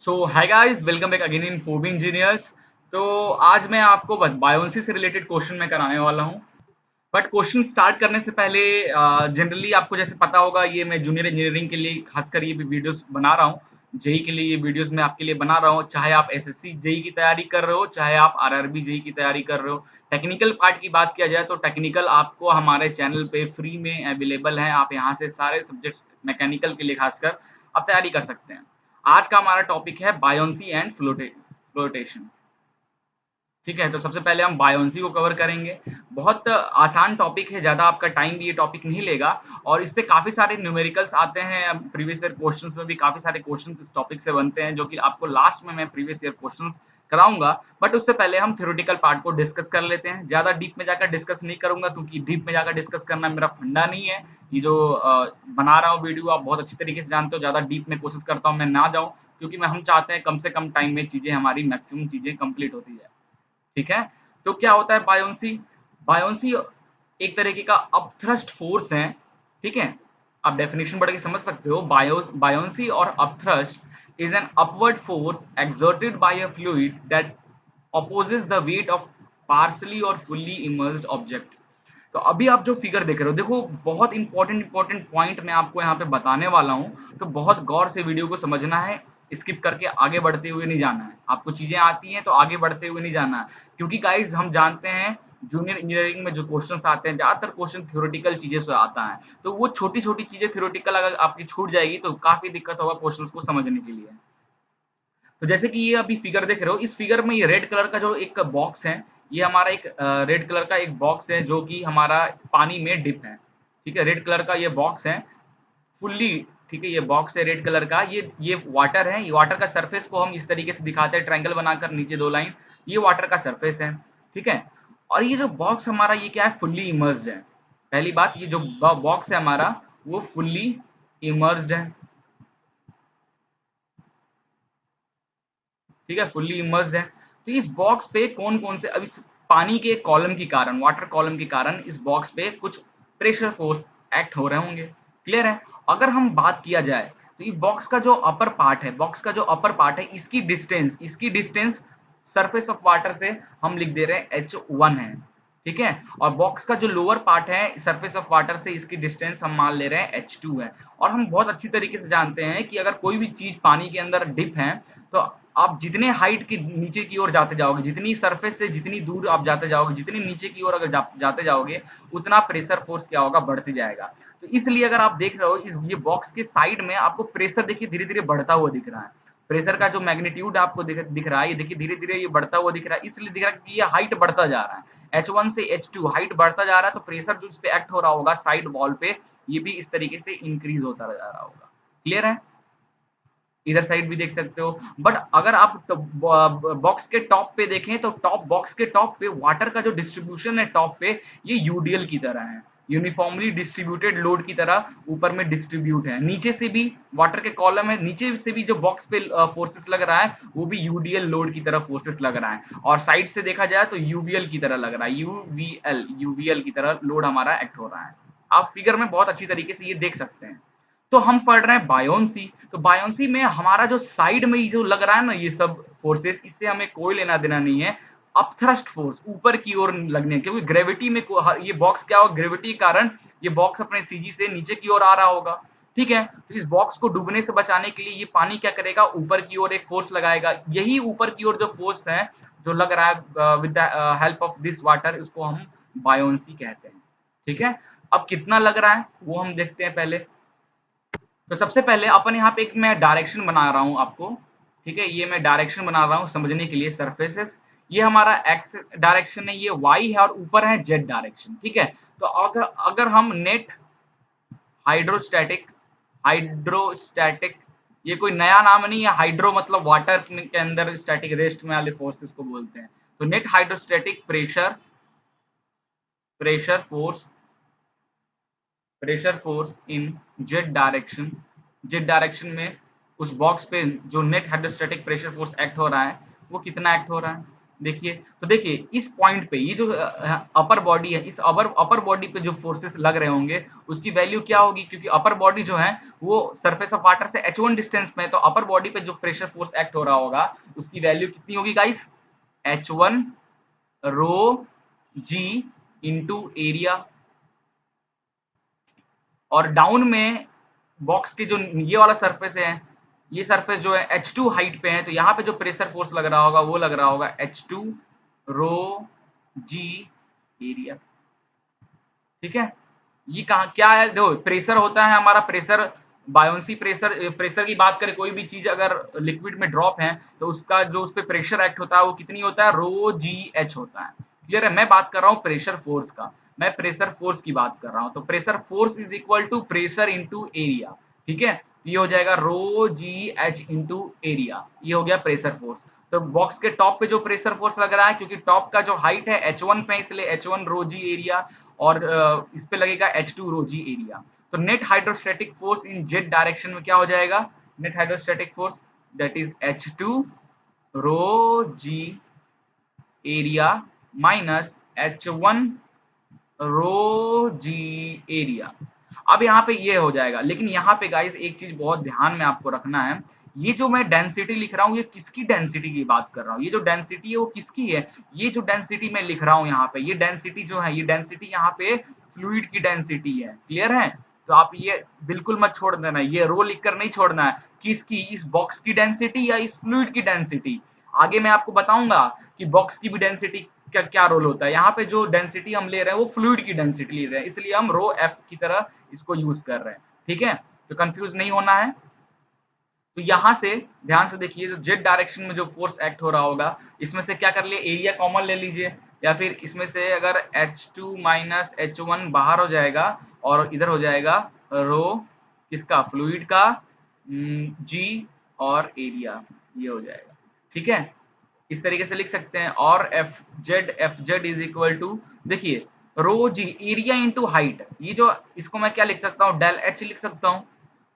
So hi guys, welcome back again in Phoebe engineers. तो आज मैं आपको बायोन्सी से रिलेटेड क्वेश्चन मैं कराने वाला हूँ। बट क्वेश्चन स्टार्ट करने से पहले जनरली आपको जैसे पता होगा, ये मैं जूनियर इंजीनियरिंग के लिए खासकर ये वीडियोस बना रहा हूँ। जेई के लिए ये वीडियोस मैं आपके लिए बना रहा हूँ, चाहे आप एसएससी जेई की तैयारी कर रहे हो, चाहे आप आरआरबी जेई की तैयारी कर रहे हो। टेक्निकल पार्ट की बात किया जाए तो टेक्निकल आपको हमारे चैनल पे फ्री में अवेलेबल है। आप यहाँ से सारे सब्जेक्ट्स मैकेनिकल के लिए खासकर आप तैयारी कर सकते हैं। आज का हमारा टॉपिक है बायोन्सी एंड फ्लोटेशन। ठीक है, तो सबसे पहले हम बायोन्सी को कवर करेंगे। बहुत आसान टॉपिक है, ज़्यादा आपका टाइम भी ये टॉपिक नहीं लेगा और इस पे काफ़ी सारे न्यूमेरिकल्स आते हैं। प्रीवियस ईयर क्वेश्चंस में भी काफ़ी सारे क्वेश्चंस इस टॉपिक से बनते हैं, जो कि आपको लास्ट में मैं प्रीवियस ईयर क्वेश्चंस कराऊँगा। बट उससे पहले हम थ्योरेटिकल पार्ट को डिस्कस कर लेते हैं। ज़्यादा डीप में जाकर डिस्कस नहीं करूँगा, क्योंकि डीप में जाकर डिस्कस करना मेरा फंडा नहीं है। ये जो बना रहा हूँ वीडियो, आप बहुत अच्छी तरीके से जानते हो, ज़्यादा डीप में कोशिश करता हूँ मैं ना जाऊँ, क्योंकि हम चाहते हैं कम से कम टाइम में चीज़ें हमारी मैक्सिमम चीज़ें कंप्लीट होती जाए। ठीक है? तो क्या होता है बायोन्सी? बायोन्सी एक तरीके का अपथ्रस्ट फ़ोर्स है, ठीक है? आप डेफिनिशन पढ़ के समझ सकते हो। बायोन्सी और upthrust is an upward force exerted by a fluid that opposes the weight of partially or fully immersed object। तो अभी आप जो फिगर देख रहे हो, देखो बहुत इंपॉर्टेंट पॉइंट मैं आपको यहाँ पे बताने वाला हूँ, तो बहुत गौर से वीडियो को समझना है। स्किप करके आगे बढ़ते हुए नहीं जाना है। आपको चीजें आती हैं तो आगे बढ़ते हुए नहीं जाना है, क्योंकि गाइज हम जानते हैं जूनियर इंजीनियरिंग में जो क्वेश्चंस आते हैं, ज्यादातर क्वेश्चन थ्योरेटिकल चीजें से आता है। तो वो छोटी छोटी चीजें थ्योरेटिकल अगर आपकी छूट जाएगी तो काफी दिक्कत होगा क्वेश्चंस को समझने के लिए। तो जैसे कि ये अभी फिगर देख रहे हो, इस फिगर में ये रेड कलर का जो एक बॉक्स है, ये हमारा एक रेड कलर का एक बॉक्स है, जो कि हमारा पानी में डिप है। ठीक है, रेड कलर का ये बॉक्स है फुल्ली। ठीक है, ये बॉक्स है रेड कलर का, ये वाटर है। ये वाटर का सरफेस को हम इस तरीके से दिखाते हैं, ट्रायंगल बनाकर नीचे दो लाइन। ये वाटर का सरफेस है। ठीक है, और ये जो बॉक्स हमारा ये क्या है, फुल्ली इमर्स्ड है। पहली बात, ये जो बॉक्स है हमारा वो फुल्ली इमर्स्ड है। ठीक है, फुल्ली इमर्स्ड है। तो इस बॉक्स पे कौन कौन से अभी पानी के कॉलम के कारण, वाटर कॉलम के कारण इस बॉक्स पे कुछ प्रेशर फोर्स एक्ट हो रहे होंगे। क्लियर है? अगर हम बात किया जाए तो ये बॉक्स का जो अपर पार्ट है, बॉक्स का जो अपर पार्ट है, इसकी डिस्टेंस सरफेस ऑफ वाटर से हम लिख दे रहे हैं h1 है। ठीक है, और बॉक्स का जो लोअर पार्ट है सरफेस ऑफ वाटर से, इसकी डिस्टेंस हम मान ले रहे हैं h2 है। और हम बहुत अच्छी तरीके से जानते हैं कि अगर कोई भी चीज पानी के अंदर डिप है, तो आप जितने हाइट की नीचे की ओर जाते जाओगे, जितनी सरफेस से जितनी दूर आप जाते जाओगे, जितनी नीचे की ओर अगर जाते जाओगे, उतना प्रेशर फोर्स क्या होगा, बढ़ते जाएगा। तो इसलिए अगर आप देख रहे हो, इस ये बॉक्स के साइड में आपको प्रेशर देखिए धीरे धीरे बढ़ता हुआ दिख रहा है। प्रेशर का जो मैग्नीट्यूड आपको दिख रहा है, ये देखिए धीरे धीरे ये बढ़ता हुआ दिख रहा है। इसलिए दिख रहा है कि ये हाइट बढ़ता जा रहा है, h1 से h2 हाइट बढ़ता जा रहा है। तो प्रेशर जो इस पे एक्ट हो रहा होगा साइड वॉल पे, ये भी इस तरीके से इंक्रीज होता जा रहा होगा। क्लियर है? इधर साइड भी देख सकते हो। बट अगर आप बॉक्स के टॉप पे देखें, तो बॉक्स के टॉप पे वाटर का जो डिस्ट्रीब्यूशन है टॉप पे, ये यूडीएल की तरह है, यूनिफॉर्मली डिस्ट्रीब्यूटेड लोड की तरह ऊपर में डिस्ट्रीब्यूट है। नीचे से भी वाटर के कॉलम है, नीचे से भी जो बॉक्स पे फोर्सेस लग रहा है, वो भी यूडीएल लोड की तरह फोर्सेस लग रहा है। और साइड से देखा जाए तो यूवीएल की तरह लग रहा है, यूवीएल की तरह लोड हमारा एक्ट हो रहा है। आप फिगर में बहुत अच्छी तरीके से ये देख सकते हैं। तो हम पढ़ रहे हैं बायोन्सी। तो बायोन्सी में हमारा जो साइड में जो लग रहा है ना, ये सब फोर्सेस, इससे हमें कोई लेना देना नहीं है। अपथ्रस्ट फोर्स ऊपर की ओर लगने, क्योंकि ग्रेविटी में ये बॉक्स क्या होगा, ग्रेविटी के कारण ये बॉक्स अपने सीजी से नीचे की ओर आ रहा होगा। ठीक है, तो इस बॉक्स को डूबने से बचाने के लिए ये पानी क्या करेगा, ऊपर की ओर एक फोर्स लगाएगा। यही ऊपर की ओर जो फोर्स है, जो लग रहा है with the help of this water, इसको हम बायोन्सी कहते हैं। ठीक है, अब कितना लग रहा है वो हम देखते हैं पहले। तो सबसे पहले अपन यहाँ पे एक मैं डायरेक्शन बना रहा हूँ आपको। ठीक है, ये मैं डायरेक्शन बना रहा हूँ समझने के लिए। सरफेसेस, ये हमारा एक्स डायरेक्शन है, ये वाई है, और ऊपर है जेड डायरेक्शन। ठीक है, तो अगर अगर हम नेट हाइड्रोस्टैटिक हाइड्रोस्टैटिक ये कोई नया नाम नहीं है। हाइड्रो मतलब वाटर के अंदर, स्टैटिक रेस्ट में वाले फोर्सेस को बोलते हैं। तो net hydrostatic pressure force in Z direction में, उस बॉक्स पे जो net hydrostatic pressure force act हो रहा है, वो कितना एक्ट हो रहा है, देखिए, तो देखिए इस पॉइंट पे ये जो अपर बॉडी है, इस अपर बॉडी पे जो फोर्सेस लग रहे होंगे उसकी वैल्यू क्या होगी, क्योंकि अपर बॉडी जो है वो सरफेस ऑफ वाटर से h1 डिस्टेंस में है, तो अपर बॉडी पे जो प्रेशर फोर्स एक्ट हो रहा होगा उसकी वैल्यू कितनी होगी गाइस, h1 रो जी इंटू एरिया। और डाउन में बॉक्स के जो ये वाला सरफेस है, ये सरफेस जो है H2 हाइट पे है, तो यहाँ पे जो प्रेशर फोर्स लग रहा होगा वो लग रहा होगा H2 रो जी एरिया। ठीक है, ये कहा क्या है, देखो प्रेशर होता है हमारा, प्रेशर बायोन्सी प्रेशर, प्रेशर की बात करें कोई भी चीज अगर लिक्विड में ड्रॉप है तो उसका जो उस पर प्रेशर एक्ट होता है वो कितनी होता है, रो जी एच होता है। क्लियर है, मैं बात कर रहा हूँ प्रेशर फोर्स का, मैं प्रेशर फोर्स की बात कर रहा हूँ, तो pressure force is equal to pressure into area. ठीक है, ये हो जाएगा rho G H into area, ये हो गया प्रेशर फोर्स। तो बॉक्स के टॉप पे जो प्रेशर फोर्स लग रहा है, क्योंकि टॉप का जो हाइट है H1 पे, इसलिए H1 रो जी एरिया, और इस पे लगेगा H2 रो जी एरिया। तो net hydrostatic force in Z direction में क्या हो जाएगा, net hydrostatic force that is H2 rho G area minus H1 rho G area. अब यहाँ पे ये हो जाएगा, लेकिन यहाँ पे गाइस एक चीज बहुत ध्यान में आपको रखना है, ये जो मैं डेंसिटी लिख रहा हूँ ये किसकी डेंसिटी की बात कर रहा हूँ, ये जो डेंसिटी है वो किसकी है, ये जो डेंसिटी मैं लिख रहा हूँ यहाँ पे, ये डेंसिटी जो है, ये डेंसिटी यहाँ पे फ्लूइड की डेंसिटी है। क्लियर है, तो आप ये बिल्कुल मत छोड़ देना, ये रो लिख कर नहीं छोड़ना है, किसकी, इस बॉक्स की डेंसिटी या इस फ्लूइड की डेंसिटी। आगे मैं आपको बताऊंगा कि बॉक्स की भी डेंसिटी क्या क्या रोल होता है। यहाँ पे जो डेंसिटी हम ले रहे हैं वो फ्लूइड की डेंसिटी ले रहे हैं, इसलिए हम रो एफ की तरह इसको यूज कर रहे हैं। ठीक है, तो कंफ्यूज नहीं होना है। तो यहाँ से ध्यान से देखिए, जो जेड डायरेक्शन में जो फोर्स एक्ट हो रहा होगा, इसमें से क्या कर लिए, एरिया कॉमन ले लीजिए, या फिर इसमें से अगर H2 माइनस H1 बाहर हो जाएगा और इधर हो जाएगा रो किसका, फ्लूइड का, जी और एरिया, ये हो जाएगा। ठीक है, इस तरीके से लिख सकते हैं। और F Z is equal to, देखिए rho G area into height, ये जो इसको मैं क्या लिख सकता हूँ, डेल एच लिख सकता हूँ,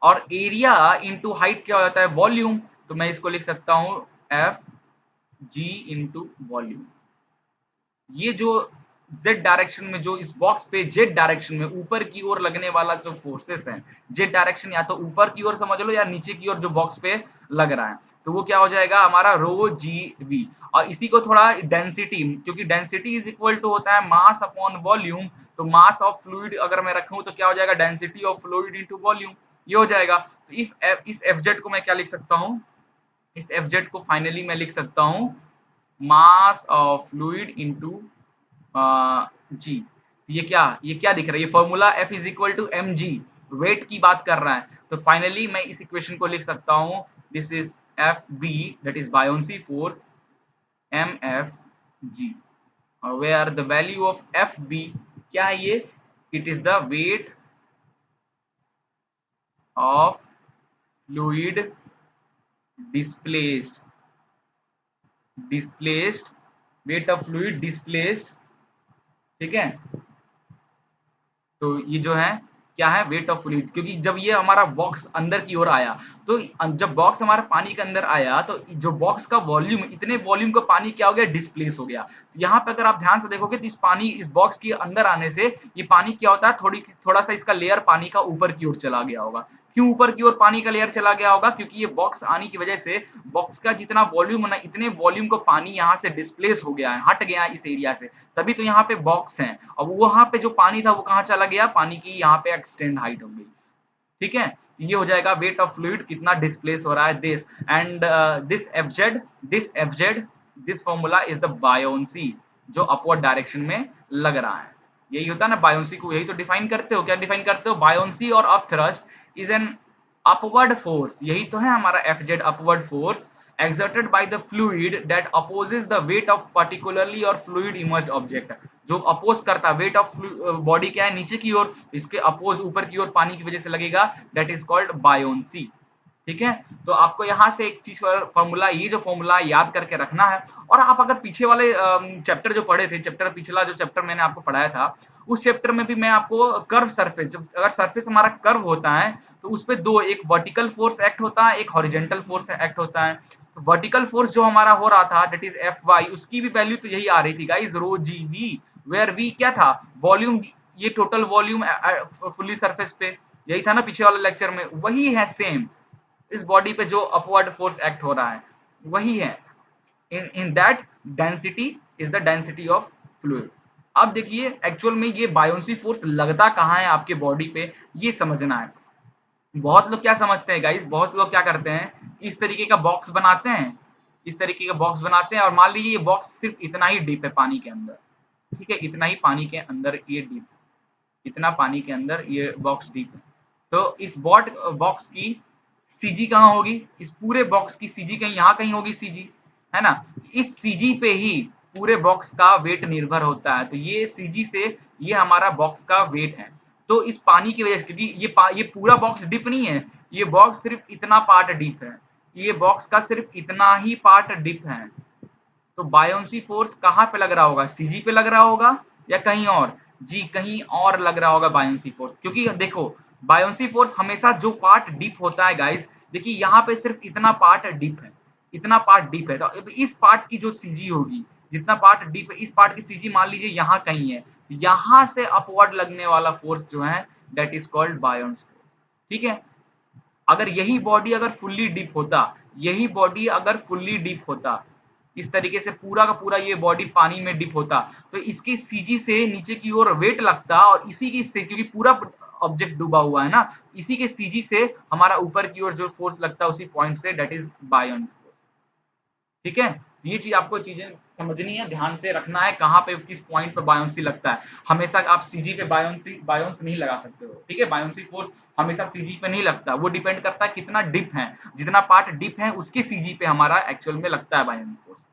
और एरिया इंटू हाइट क्या हो जाता है, वॉल्यूम, तो मैं इसको लिख सकता हूँ एफ जी इंटू वॉल्यूम। ये जो जेड डायरेक्शन में, जो इस बॉक्स पे जेड डायरेक्शन में ऊपर की ओर लगने वाला जो फोर्सेस है, जेड डायरेक्शन या तो ऊपर की ओर समझ लो या नीचे की ओर जो बॉक्स पे लग रहा है, तो वो क्या हो जाएगा हमारा रो जी वी। और इसी को थोड़ा डेंसिटी, क्योंकि डेंसिटी इज इक्वल टू होता है मास अपॉन वॉल्यूम, तो मास ऑफ फ्लूइड अगर मैं रखूं तो क्या हो जाएगा, density of fluid into volume, ये हो जाएगा। तो इस एफ जेड को मैं क्या लिख सकता हूँ, इस एफ जेड को फाइनली मैं लिख सकता हूँ mass of fluid into G. तो ये क्या दिख रहा है, ये formula F is equal to M G, weight की बात कर रहा है, तो फाइनली मैं इस इक्वेशन को लिख सकता हूँ, this is F B that is buoyancy force M F G, where the value of F B क्या है, ये it is the weight of fluid displaced, displaced weight of fluid displaced. ठीक है, तो ये जो है क्या है, वेट ऑफ फ्लूइड, क्योंकि जब ये हमारा बॉक्स अंदर की ओर आया, तो जब बॉक्स हमारा पानी के अंदर आया तो जो बॉक्स का वॉल्यूम, इतने वॉल्यूम का पानी क्या हो गया, डिस्प्लेस हो गया। तो यहाँ पे अगर आप ध्यान से देखोगे तो इस पानी, इस बॉक्स के अंदर आने से ये पानी क्या होता है, थोड़ा सा इसका लेयर पानी का ऊपर की ओर चला गया होगा। क्यों ऊपर की ओर पानी का लेयर चला गया होगा, क्योंकि ये बॉक्स आने की वजह से बॉक्स का जितना वॉल्यूम है ना, इतने वॉल्यूम का पानी यहाँ से डिस्प्लेस हो गया है, हट गया है इस एरिया से, तभी तो यहाँ पे बॉक्स है। अब वहां पे जो पानी था वो कहाँ चला गया, पानी की यहाँ पे एक्सटेंड हाइट हो गई। ठीक है, ये हो जाएगा वेट ऑफ फ्लूइड कितना डिस्प्लेस हो रहा है, this and this F Z this formula is the buoyancy, जो अपवर्ड डायरेक्शन में लग रहा है। यही होता है ना बायोन्सी को, यही तो डिफाइन करते हो, क्या डिफाइन करते हो, बायोन्सी और up thrust is an upward force, यही तो है हमारा F Z, upward force exerted by the fluid that opposes the weight of particularly or fluid immersed object, जो अपोज करता है, वेट ऑफ बॉडी क्या है, नीचे की ओर, इसके अपोज ऊपर की ओर पानी की वजह से लगेगा, दैट इज कॉल्ड बायोन्सी। ठीक है, तो आपको यहाँ से एक चीज फॉर्मूला, ये जो फॉर्मूला याद करके रखना है। और आप अगर पीछे वाले चैप्टर जो पढ़े थे, चैप्टर पिछला जो चैप्टर मैंने आपको पढ़ाया था, उस चैप्टर में भी मैं आपको कर्व सरफेस, अगर सरफेस हमारा कर्व होता है तो उस पे दो, एक वर्टिकल फोर्स एक्ट होता है, एक हॉरिजेंटल फोर्स एक्ट होता है। वर्टिकल फोर्स जो हमारा हो रहा था दैट इज एफ वाई, उसकी भी वैल्यू तो यही आ रही थी guys, rho G V, where V क्या था, वॉल्यूम, ये टोटल वॉल्यूम फुल्ली सरफेस पे, यही था ना पिछले वाले लेक्चर में, वही है सेम इस बॉडी पे जो अपवर्ड फोर्स एक्ट हो रहा है वही है। in that density is the density of fluid। अब देखिए एक्चुअल में ये बायोन्सी फोर्स लगता कहाँ है आपके बॉडी पे, ये समझना है। बहुत लोग क्या समझते हैं गाइस, बहुत लोग क्या करते हैं, इस तरीके का बॉक्स बनाते हैं, इस तरीके का बॉक्स बनाते हैं और मान लीजिए ये बॉक्स सिर्फ इतना ही डीप है पानी के अंदर, ठीक है, इतना ही पानी के अंदर ये डीप, इतना पानी के अंदर ये बॉक्स डीप है। तो इस बॉक्स की सीजी कहाँ होगी, इस पूरे बॉक्स की सीजी कहीं यहाँ कहीं होगी सीजी, है ना। इस सीजी पे ही पूरे बॉक्स का वेट निर्भर होता है। तो ये सीजी से ये हमारा बॉक्स का वेट है। तो इस पानी की वजह से, क्योंकि ये पूरा बॉक्स डीप नहीं है, ये बॉक्स सिर्फ इतना पार्ट डीप है, ये बॉक्स का सिर्फ इतना ही पार्ट डीप है। तो बायोन्सी फोर्स कहाँ पे लग रहा होगा, सीजी पे लग रहा होगा या कहीं और, जी कहीं और लग रहा होगा बायोन्सी फोर्स। क्योंकि देखो बायोन्सी फोर्स हमेशा जो पार्ट डीप होता है गाइस, देखिए यहाँ पे सिर्फ इतना पार्ट डीप है, इतना पार्ट डीप है, तो इस पार्ट की जो सीजी होगी, जितना पार्ट डीप है इस पार्ट की सीजी मान लीजिए यहाँ कहीं है, तो यहाँ से अपवर्ड लगने वाला फोर्स जो है दैट इज कॉल्ड बायोन्स फोर्स। ठीक है, अगर यही बॉडी अगर फुल्ली डीप होता, यही बॉडी अगर फुल्ली डीप होता, इस तरीके से पूरा का पूरा ये बॉडी पानी में डिप होता, तो इसकी सीजी से नीचे की ओर वेट लगता और इसी की से, क्योंकि पूरा ऑब्जेक्ट डूबा हुआ है ना, इसी के सीजी से हमारा ऊपर की ओर जो फोर्स लगता है उसी पॉइंट से, दैट इज बायोन फोर्स। ठीक है, ये चीज आपको चीजें समझनी है, ध्यान से रखना है कहाँ पे किस पॉइंट पे बायोन्सी लगता है। हमेशा आप सीजी पे बायोन्स नहीं लगा सकते हो, ठीक है, बायोन्सी फोर्स हमेशा सीजी पे नहीं लगता, वो डिपेंड करता है कितना डिप है, जितना पार्ट डिप है उसके सीजी पे हमारा एक्चुअल में लगता है बायोन्सी फोर्स।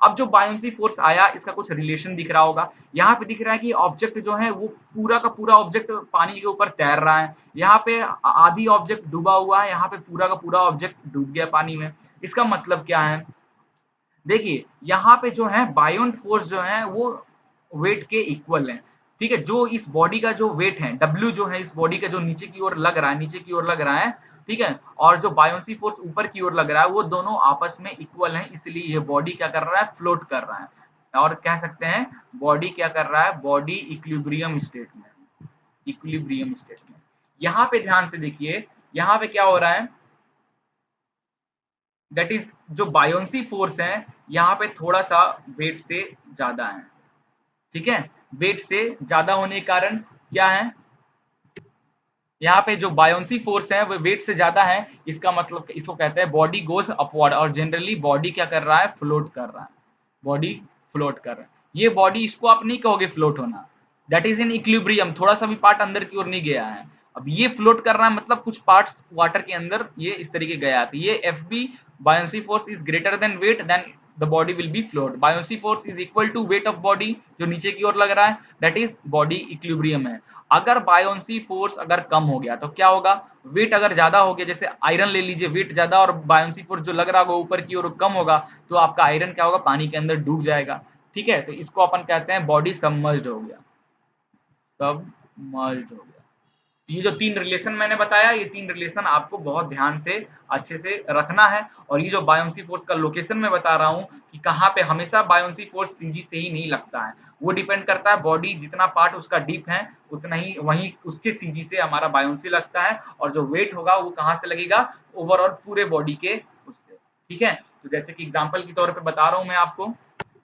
अब जो बायोन्सी फोर्स आया इसका कुछ रिलेशन दिख रहा होगा, यहाँ पे दिख रहा है कि ऑब्जेक्ट जो है वो पूरा का पूरा ऑब्जेक्ट पानी के ऊपर तैर रहा है, यहाँ पे आधी ऑब्जेक्ट डूबा हुआ है, यहाँ पे पूरा का पूरा ऑब्जेक्ट डूब गया पानी में। इसका मतलब क्या है, देखिए यहाँ पे जो है बायोन्ट फोर्स जो है वो वेट के इक्वल है। ठीक है, जो इस बॉडी का जो वेट है डब्ल्यू जो है इस बॉडी का जो नीचे की ओर लग रहा है, नीचे की ओर लग रहा है, ठीक है, और जो बायोन्सी फोर्स ऊपर की ओर लग रहा है, वो दोनों आपस में इक्वल है, इसलिए ये बॉडी क्या कर रहा है, फ्लोट कर रहा है। और कह सकते हैं बॉडी क्या कर रहा है, बॉडी इक्विलिब्रियम स्टेट में, इक्विलिब्रियम स्टेट में। यहाँ पे ध्यान से देखिए, यहाँ पे क्या हो रहा है, दैट इज जो बायोन्सी फोर्स है यहाँ पे थोड़ा सा वेट से ज्यादा है। ठीक है, वेट से ज्यादा होने के कारण क्या है, यहाँ पे जो बायोन्सी फोर्स है वो वेट से ज्यादा है, इसका मतलब इसको कहते हैं बॉडी गोज अपवर्ड, और जनरली बॉडी क्या कर रहा है, फ्लोट कर रहा है, बॉडी फ्लोट कर रहा है। ये बॉडी, इसको आप नहीं कहोगे फ्लोट होना, दैट इज इन इक्विलिब्रियम, थोड़ा सा भी पार्ट अंदर की ओर नहीं गया है। अब ये फ्लोट कर रहा है मतलब कुछ पार्ट्स वाटर के अंदर ये इस तरीके गया, तो ये F B buoyancy force is greater than weight, then the body will be float. Buoyancy force is equal to weight of body जो नीचे की ओर लग रहा है, दैट इज बॉडी इक्विलिब्रियम है। अगर बायोन्सी फोर्स अगर कम हो गया तो क्या होगा, वेट अगर ज्यादा हो गया, जैसे आयरन ले लीजिए, वेट ज्यादा और बायोन्सी फोर्स जो लग रहा होगा ऊपर की ओर कम होगा, तो आपका आयरन क्या होगा, पानी के अंदर डूब जाएगा। ठीक है, तो इसको अपन कहते हैं बॉडी सबमर्ज्ड हो गया, सबमर्ज्ड हो गया। ये जो तीन रिलेशन मैंने बताया, ये तीन रिलेशन आपको बहुत ध्यान से अच्छे से रखना है। और ये जो बायोन्सी फोर्स का लोकेशन मैं बता रहा हूँ कि कहाँ पे, हमेशा बायोन्सी फोर्स सीजी से ही नहीं लगता है, वो डिपेंड करता है बॉडी जितना पार्ट उसका डीप है उतना ही वहीं उसके सीजी से हमारा बायोन्सी लगता है, और जो वेट होगा वो कहाँ से लगेगा, ओवरऑल पूरे बॉडी के उससे। ठीक है, तो जैसे कि एग्जाम्पल के तौर पे बता रहा हूँ मैं आपको।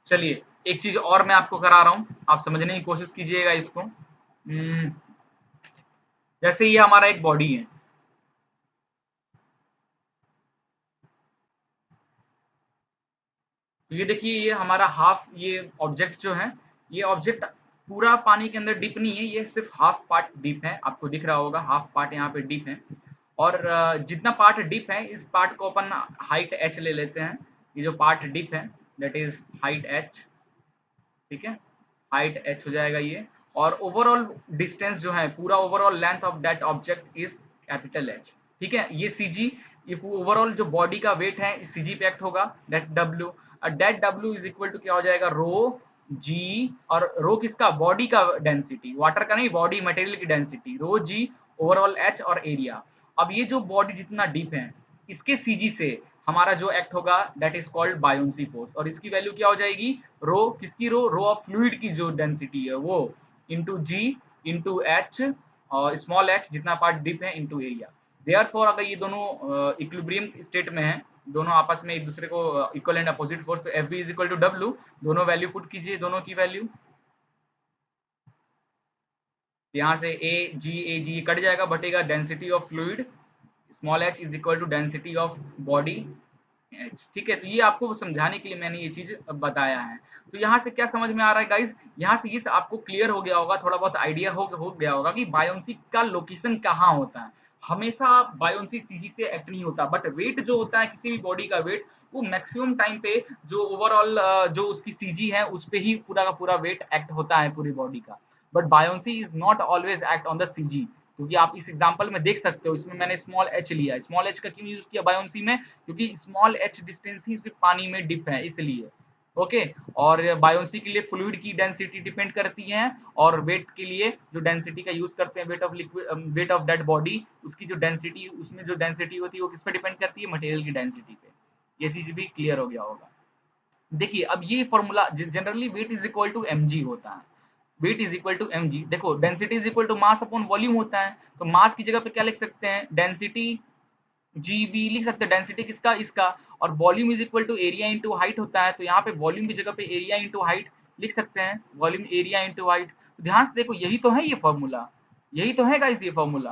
चलिए एक चीज और मैं आपको करा रहा हूँ, आप समझने की कोशिश कीजिएगा इसको। जैसे ये हमारा एक बॉडी है, तो ये देखिए ये हमारा हाफ, ये ऑब्जेक्ट जो है, ये ऑब्जेक्ट पूरा पानी के अंदर डीप नहीं है, ये सिर्फ हाफ पार्ट डीप है, आपको दिख रहा होगा हाफ पार्ट यहाँ पे डीप है। और जितना पार्ट डीप है इस पार्ट को अपन हाइट एच ले लेते हैं, ये जो पार्ट डीप है दैट इज हाइट एच। ठीक है, हाइट एच हो जाएगा ये, और ओवरऑल डिस्टेंस जो है, पूरा overall length of that object is capital H. ठीक है, ये सीजी, ये ओवरऑल जो बॉडी का वेट है इस सीजी पे एक्ट होगा, that W, that W is equal to क्या हो जाएगा, रो जी, और रो किसका, बॉडी का डेंसिटी, वाटर का नहीं, बॉडी मटेरियल की डेंसिटी, रो जी ओवरऑल एच और एरिया। अब ये जो बॉडी जितना डीप है इसके सीजी से हमारा जो एक्ट होगा that is called buoyancy force, और इसकी वैल्यू क्या हो जाएगी, रो किसकी, रो ऑफ फ्लूइड की जो डेंसिटी है वो इंटू जी इंटू एच, और स्मॉल एच जितना पार्ट डिप है इंटू एरिया। देयरफॉर अगर ये दोनों इक्विलिब्रियम स्टेट में है, दोनों आपस में एक दूसरे को इक्वल एंड अपोजिट फोर्स, तो F B is equal to W, दोनों वैल्यू पुट कीजिए, दोनों की वैल्यू, यहाँ से ए जी कट जाएगा, बटेगा density of fluid small H is equal to density of body H. ठीक है, तो ये आपको समझाने के लिए मैंने ये चीज बताया है। तो यहाँ से क्या समझ में आ रहा है गाइज, यहाँ से ये आपको क्लियर हो गया होगा, थोड़ा बहुत आइडिया हो गया होगा कि बायोन्सी का लोकेशन कहाँ होता है। हमेशा बायोन्सी सीजी से एक्ट नहीं होता, बट वेट जो होता है किसी भी बॉडी का वेट, वो मैक्सिमम टाइम पे जो ओवरऑल जो उसकी सीजी है उस पे ही पूरा का पूरा वेट एक्ट होता है पूरी बॉडी का। But buoyancy is not always act on the CG, क्योंकि आप इस एग्जांपल में देख सकते हो, इसमें मैंने स्मॉल एच लिया, स्मॉल एच का क्यों यूज किया बायोन्सी में, क्योंकि स्मॉल एच डिस्टेंस ही सिर्फ पानी में डिप है इसलिए। ओके, और बायोन्सी के लिए फ्लूइड की डेंसिटी डिपेंड करती है, और वेट के लिए जो डेंसिटी का यूज करते हैं, wait of liquid, weight of dead body, उसकी जो डेंसिटी, उसमें जो डेंसिटी होती है वो किस पे डिपेंड करती है, मटेरियल की डेंसिटी पे। ये चीज भी क्लियर हो गया होगा। देखिए अब ये formula generally weight is equal to M होता है, weight is equal to M. देखो density is equal to mass upon volume होता है, तो मास की जगह पे क्या लिख सकते हैं, डेंसिटी जी वी लिख सकते हैं, डेंसिटी किसका, इसका, और volume is equal to area into height होता है, तो यहाँ पे वॉल्यूम की जगह पे एरिया इंटू हाइट लिख सकते हैं, वॉल्यूम एरिया इंटू हाइट। तो ध्यान से देखो यही तो है ये फॉर्मूला, यही तो है गाइस ये फॉर्मूला।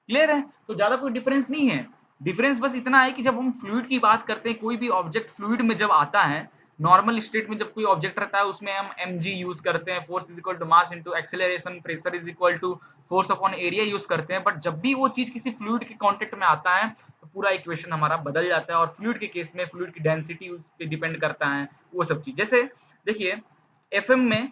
क्लियर है, तो ज्यादा कोई डिफरेंस नहीं है। डिफरेंस बस इतना है कि जब हम फ्लूइड की बात करते हैं, कोई भी ऑब्जेक्ट फ्लूइड में जब आता है, नॉर्मल स्टेट में जब कोई ऑब्जेक्ट रहता है उसमें हम एम यूज करते हैं, force is equal to mass into acceleration, pressure is equal to force upon area use करते हैं। बट जब भी वो चीज किसी फ्लूइड के कॉन्टेक्ट में आता है तो पूरा इक्वेशन हमारा बदल जाता है, और फ्लूइड के केस में फ्लूइड की डेंसिटी उस पर डिपेंड करता है, वो सब चीज। जैसे देखिए एफएम में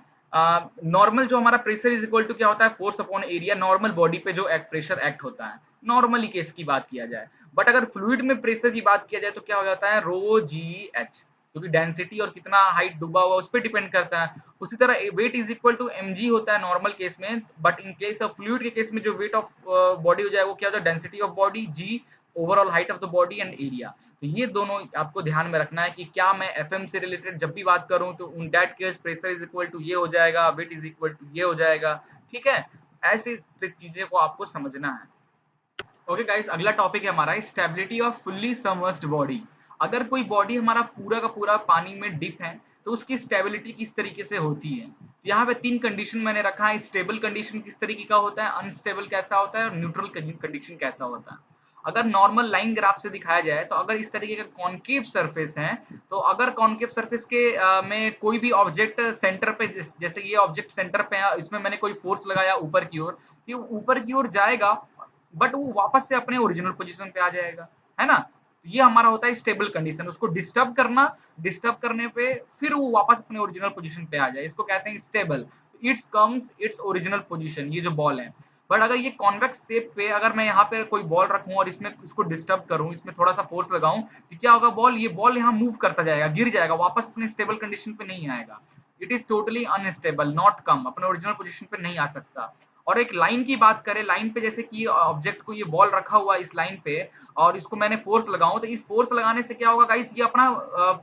नॉर्मल जो हमारा प्रेशर इज इक्वल टू क्या होता है, force upon area, normal body पे जो प्रेशर एक्ट होता है, नॉर्मली केस की बात किया जाए। बट अगर फ्लूइड में प्रेशर की बात किया जाए तो क्या हो जाता है, रो जी एच, क्योंकि डेंसिटी और कितना हाइट डूबा हुआ उस पर डिपेंड करता है। उसी तरह weight is equal to M होता है नॉर्मल केस में, but in case of fluid के केस में जो वेट ऑफ बॉडी हो जाए वो क्या होता है, density of body G overall height of the body and area. तो ये दोनों आपको ध्यान में रखना है कि क्या मैं एफएम से रिलेटेड जब भी बात करूं तो in that case pressure is equal to ये हो जाएगा, वेट इज इक्वल टू ये हो जाएगा। ठीक है, ऐसी चीजें को आपको समझना है। ओके गाइस, अगला टॉपिक है हमारा stability off fully submerged body. अगर कोई बॉडी हमारा पूरा का पूरा पानी में डिप है तो उसकी स्टेबिलिटी किस तरीके से होती है। तो यहाँ पे तीन कंडीशन मैंने रखा है, स्टेबल कंडीशन किस तरीके का होता है, अनस्टेबल कैसा होता है, और न्यूट्रल कंडीशन कैसा होता है। अगर नॉर्मल लाइन ग्राफ से दिखाया जाए तो अगर इस तरीके का कॉन्केव सरफेस है, तो अगर कॉन्केव सरफेस के में कोई भी ऑब्जेक्ट सेंटर पे, जैसे ये ऑब्जेक्ट सेंटर पे है, इसमें मैंने कोई फोर्स लगाया ऊपर की ओर, ये ऊपर की ओर जाएगा बट वो वापस से अपने ओरिजिनल पोजीशन पे आ जाएगा, है ना। तो ये हमारा होता है स्टेबल कंडीशन, उसको डिस्टर्ब करना, डिस्टर्ब करने पे फिर वो वापस अपने ओरिजिनल पोजीशन पे आ जाए, इसको कहते हैं stable. It's comes its original position, ये जो बॉल है। बट अगर ये कॉन्वेक्स शेप पे अगर मैं यहाँ पे कोई बॉल रखूं और इसमें इसको डिस्टर्ब करूं, इसमें थोड़ा सा फोर्स लगाऊं, तो क्या होगा, बॉल, ये बॉल यहाँ मूव करता जाएगा, गिर जाएगा, वापस अपने स्टेबल कंडीशन पे नहीं आएगा। It is totally unstable, not come, अपने ओरिजिनल पोजीशन पे नहीं आ सकता। और एक लाइन की बात करें, लाइन पे जैसे कि ऑब्जेक्ट को ये बॉल रखा हुआ है इस लाइन पे, और इसको मैंने फोर्स लगाऊं, तो इस फोर्स लगाने से क्या होगा गाइस, ये अपना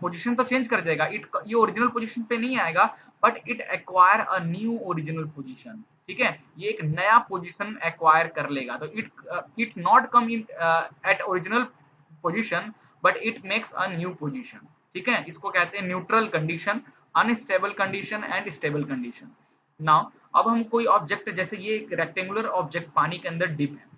पोजीशन तो चेंज कर देगा, ये ओरिजिनल पोजीशन पे नहीं आएगा, but it acquire a new original position. ठीक है, ये एक नया पोजीशन एक्वायर कर लेगा, तो it not come in at original position, but it makes a new position. ठीक है, इसको कहते हैं neutral condition, unstable condition and stable condition. Now अब हम कोई ऑब्जेक्ट, जैसे ये एक रेक्टेंगुलर ऑब्जेक्ट पानी के अंदर डिप है,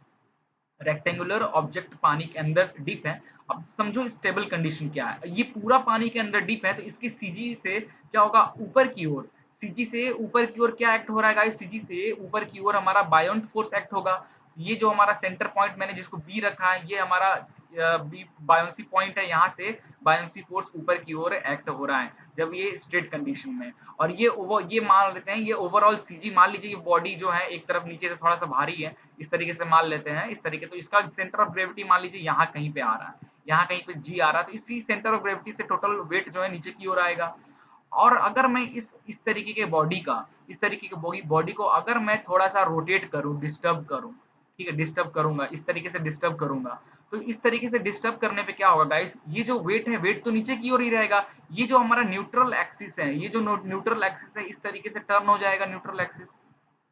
रेक्टेंगुलर ऑब्जेक्ट पानी के अंदर डीप है। अब समझो स्टेबल कंडीशन क्या है, ये पूरा पानी के अंदर डीप है, तो इसकी सीजी से क्या होगा, ऊपर की ओर, सीजी से ऊपर की ओर क्या एक्ट हो रहा है गाइस, सीजी से ऊपर की ओर हमारा बायोंट फोर्स एक्ट होगा। ये जो हमारा सेंटर पॉइंट मैंने जिसको बी रखा है, ये हमारा बी बायोंसी पॉइंट है, यहाँ से बायोंसी फोर्स ऊपर की ओर एक्ट हो रहा है जब ये स्ट्रेट कंडीशन में। और ये मान लेते हैं, ये ओवरऑल सीजी मान लीजिए, ये बॉडी जो है एक तरफ नीचे से थोड़ा सा भारी है, इस तरीके से मान लेते हैं, इस तरीके, तो इसका सेंटर ऑफ ग्रेविटी मान लीजिए यहाँ कहीं पे आ रहा है, यहाँ कहीं पे जी आ रहा है, तो इसी सेंटर ऑफ ग्रेविटी से टोटल वेट जो है नीचे की ओर आएगा। और अगर मैं इस तरीके के बॉडी का, इस तरीके के बॉडी को अगर मैं थोड़ा सा रोटेट करूं, डिस्टर्ब करूं, ठीक है, डिस्टर्ब करूंगा, इस तरीके से डिस्टर्ब करूंगा, तो इस तरीके से डिस्टर्ब करने पे क्या होगा गाइस, ये जो वेट है, वेट तो नीचे की ओर ही रहेगा। ये जो हमारा न्यूट्रल एक्सिस है, ये जो न्यूट्रल एक्सिस है, इस तरीके से टर्न हो जाएगा न्यूट्रल एक्सिस,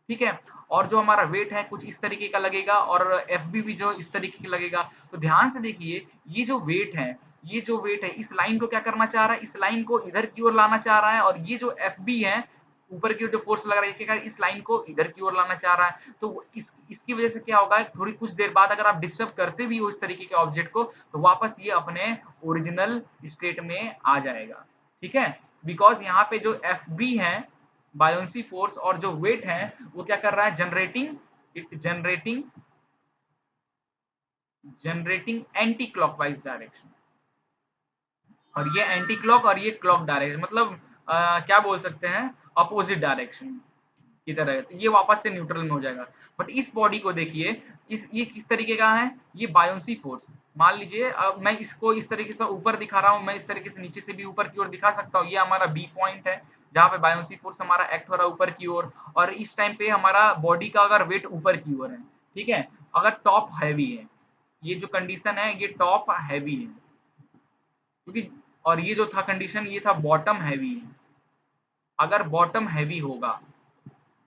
ठीक है। और जो हमारा वेट है कुछ इस तरीके का लगेगा और एफ बी भी जो इस तरीके का लगेगा। तो ध्यान से देखिए, ये जो वेट है, ये जो वेट है इस लाइन को क्या करना चाह रहा है, इस लाइन को इधर की ओर लाना चाह रहा है, और ये जो एफ बी है ऊपर की ओर जो फोर्स लग रहा है, क्या इस लाइन को इधर की ओर लाना चाह रहा है। तो इसकी वजह से क्या होगा, थोड़ी कुछ देर बाद अगर आप डिस्टर्ब करते भी हो इस तरीके के ऑब्जेक्ट को, तो वापस ये अपने ओरिजिनल स्टेट में आ जाएगा, ठीक है। बिकॉज यहाँ पे जो एफ बी है, बायोन्सी फोर्स, और जो वेट है वो क्या कर रहा है, generating generating anti clockwise direction. और ये एंटी क्लॉक और ये क्लॉक डायरेक्शन, मतलब क्या बोल सकते हैं, अपोजिट डायरेक्शन की तरह। तो ये वापस से न्यूट्रल में हो जाएगा। बट इस बॉडी को देखिए, ये किस तरीके का है, ये बायोन्सी फोर्स। मान लीजिए मैं इसको इस तरीके से ऊपर दिखा रहा हूँ, मैं इस तरीके से नीचे से भी ऊपर की ओर दिखा सकता हूँ। ये हमारा बी पॉइंट है जहाँ पे बायोन्सी फोर्स हमारा एक्ट हो रहा है ऊपर की ओर, और इस टाइम पे हमारा बॉडी का अगर वेट ऊपर की ओर है, ठीक है। अगर टॉप हैवी है, ये जो कंडीशन है ये टॉप हैवी है, क्योंकि, और ये जो था कंडीशन ये था बॉटम हैवी है। अगर बॉटम हैवी होगा,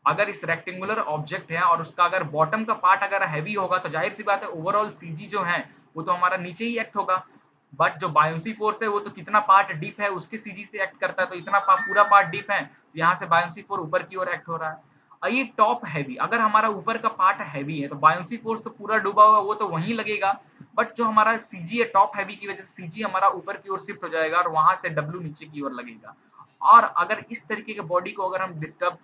अगर इस रेक्टेंगुलर ऑब्जेक्ट है और उसका अगर बॉटम का पार्ट अगर हैवी होगा, तो जाहिर सी बात है ओवरऑल सीजी जो है वो तो हमारा नीचे ही एक्ट होगा। बट जो बायोन्सी फोर्स है वो तो कितना पार्ट डीप है उसके सीजी से एक्ट करता है, तो इतना पूरा पार्ट डीप है, तो यहाँ से बायोन्सी फोर्स ऊपर की ओर एक्ट हो रहा है। और ये टॉप हैवी, अगर हमारा ऊपर का पार्ट हैवी है तो बायोन्सी फोर्स तो पूरा डूबा हुआ वो तो वहीं लगेगा। बट जो हमारा सीजी है टॉप हैवी की वजह से सीजी हमारा ऊपर की ओर शिफ्ट हो जाएगा और वहां से डब्ल्यू नीचे की ओर लगेगा। और अगर इस तरीके के बॉडी को अगर हम डिस्टर्ब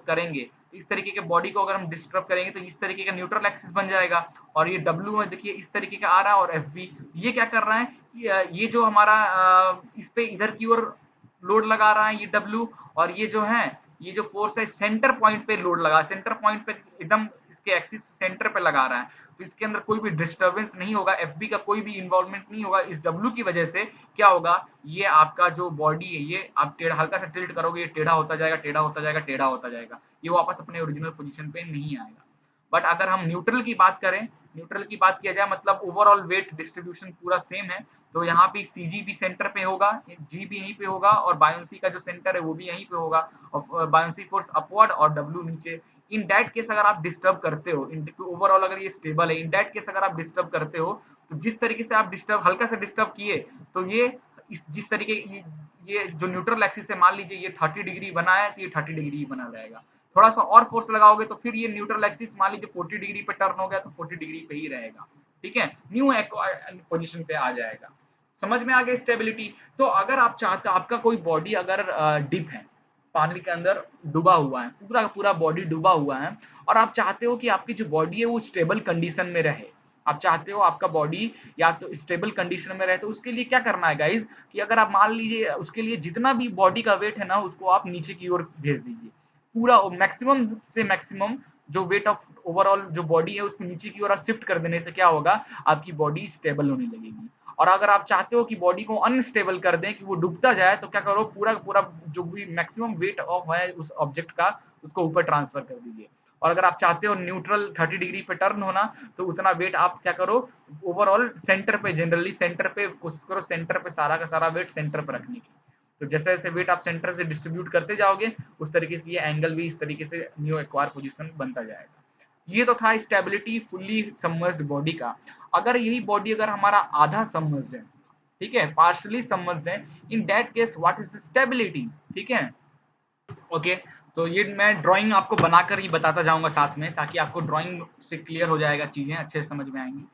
करेंगे, तो इस तरीके के बॉडी को अगर हम डिस्टर्ब करेंगे तो इस तरीके का न्यूट्रल एक्सिस बन जाएगा। और ये डब्ल्यू में देखिए इस तरीके का आ रहा है, और एफ बी ये क्या कर रहा है, ये जो हमारा इस पे इधर की ओर लोड लगा रहा है ये डब्ल्यू, और ये जो है ये जो फोर्स है सेंटर पॉइंट पे लोड लगा, सेंटर पॉइंट पे एकदम इसके एक्सिस सेंटर पे लगा रहा है। तो इसके अंदर कोई भी डिस्टर्बेंस नहीं होगा, एफबी का कोई भी इन्वॉल्वमेंट नहीं होगा। इस डब्ल्यू की वजह से क्या होगा, ये आपका जो बॉडी है ये आप टेढ़ा हल्का सा टिल्ट करोगे, ये टेढ़ा होता जाएगा, टेढ़ा होता जाएगा, टेढ़ा होता जाएगा, ये वापस अपने ओरिजिनल पोजीशन पे नहीं आएगा। बट अगर हम न्यूट्रल की बात करें, न्यूट्रल की बात किया जाए, मतलब ओवरऑल वेट डिस्ट्रीब्यूशन पूरा सेम है, तो यहाँ पे सीजी भी सेंटर पे होगा, जी भी यहीं पे होगा, और बायोन्सी का जो सेंटर है वो भी यहीं पे होगा, और बायोन्सी फोर्स अपवर्ड और डब्ल्यू नीचे। इन दैट केस अगर आप डिस्टर्ब करते हो, ओवरऑल अगर ये स्टेबल है, इन दैट केस अगर आप डिस्टर्ब करते हो, तो जिस तरीके से आप डिस्टर्ब हल्का से डिस्टर्ब किए, तो ये इस जिस तरीके ये जो न्यूट्रल एक्सिस है, मान लीजिए ये 30 डिग्री बना है, तो ये 30 डिग्री बना रहेगा। थोड़ा सा और फोर्स लगाओगे तो फिर ये न्यूट्रल एक्सिस मान लीजिए 40 डिग्री पे टर्न हो गया, तो 40 डिग्री पे ही रहेगा, ठीक है, न्यू पोजीशन पे आ जाएगा। समझ में आ गया स्टेबिलिटी। तो अगर आप चाहते, आपका कोई बॉडी अगर डिप है, पानी के अंदर डूबा हुआ है, पूरा का पूरा बॉडी डूबा हुआ है, और आप चाहते हो कि आपकी जो बॉडी है वो स्टेबल कंडीशन में रहे, आप चाहते हो आपका बॉडी या तो स्टेबल कंडीशन में रहे, तो उसके लिए क्या करना है गाइज, कि अगर आप मान लीजिए उसके लिए जितना भी बॉडी का वेट है ना उसको आप नीचे की ओर भेज दीजिए, पूरा मैक्सिमम से मैक्सिमम जो वेट ऑफ ओवरऑल जो बॉडी है उसको नीचे की ओर आप शिफ्ट कर देने से क्या होगा, आपकी बॉडी स्टेबल होने लगेगी। और अगर आप चाहते हो कि बॉडी को अनस्टेबल कर दें, कि वो डूबता जाए, तो क्या करो, पूरा पूरा जो भी मैक्सिमम वेट ऑफ है उस ऑब्जेक्ट का उसको ऊपर ट्रांसफर कर दीजिए। और अगर आप चाहते हो न्यूट्रल 30 डिग्री पे टर्न होना, तो उतना वेट आप क्या करो, ओवरऑल सेंटर पे, जनरली सेंटर पे कोशिश करो, सेंटर पे सारा का सारा वेट सेंटर पे रखने की। तो जैसे जैसे वेट आप सेंटर से डिस्ट्रीब्यूट करते जाओगे, उस तरीके से ये एंगल भी इस तरीके से न्यू एक्वायर पोजीशन बनता जाएगा। ये तो था स्टेबिलिटी फुल्ली सबमर्ज्ड बॉडी का। अगर यही बॉडी अगर हमारा आधा सबमर्ज्ड है, ठीक है, पार्शली सबमर्ज्ड है, in that case what is the stability, ठीक है। ओके, तो ये मैं ड्राइंग आपको बनाकर ही बताता जाऊंगा साथ में, ताकि आपको ड्राइंग से क्लियर हो जाएगा, चीजें अच्छे से समझ में आएंगी।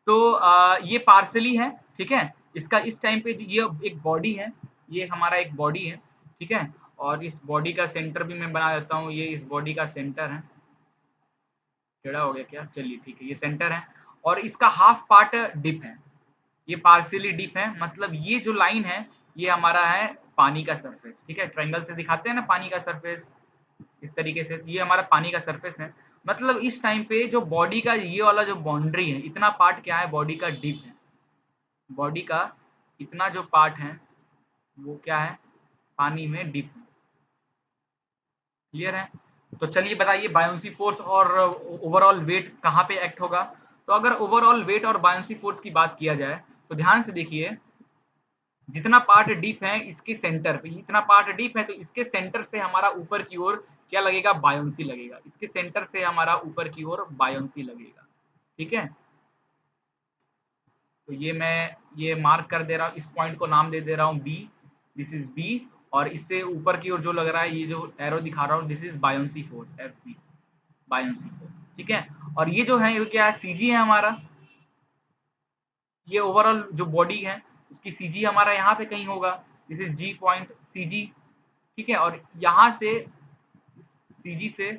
तो ये पार्सली है, ठीक है। इसका इस टाइम पे ये एक बॉडी है, ये हमारा एक बॉडी है, ठीक है। और इस बॉडी का सेंटर भी मैं बना देता हूँ, ये इस बॉडी का सेंटर है, टेढ़ा हो गया क्या, चलिए ठीक है, ये सेंटर है। और इसका हाफ पार्ट डिप है, ये पार्शियली डीप है, मतलब ये जो लाइन है ये हमारा है पानी का सरफेस, ठीक है। ट्रायंगल से दिखाते हैं ना पानी का सरफेस, इस तरीके से ये हमारा पानी का सरफेस है। मतलब इस टाइम पे जो बॉडी का ये वाला जो बाउंड्री है, इतना पार्ट क्या है, बॉडी का डीप है, बॉडी का इतना जो पार्ट है वो क्या है, पानी में डीप है। क्लियर है। तो चलिए बताइए बायोन्सी फोर्स और ओवरऑल वेट कहाँ पे एक्ट होगा। तो अगर ओवरऑल वेट और बायोंसी फोर्स की बात किया जाए तो ध्यान से देखिए, जितना पार्ट डीप है इसके सेंटर पे, इतना पार्ट डीप है तो इसके सेंटर से हमारा ऊपर की ओर क्या लगेगा, बायोंसी लगेगा। इसके सेंटर से हमारा ऊपर की ओर बायोंसी लगेगा। ठीक है, तो ये मैं ये मार्क कर दे रहा हूँ, इस पॉइंट को नाम दे दे रहा हूँ बी, दिस इज बी। और इससे ऊपर की ओर जो लग रहा है, ये जो एरो दिखा रहा हूँ, this is buoyancy force, F B, buoyancy force. ठीक है, और ये जो है ये क्या है, सी जी है हमारा। ये ओवरऑल जो बॉडी है उसकी सी जी हमारा यहाँ पे कहीं होगा, this is G point C G. ठीक है, और यहाँ से सी जी से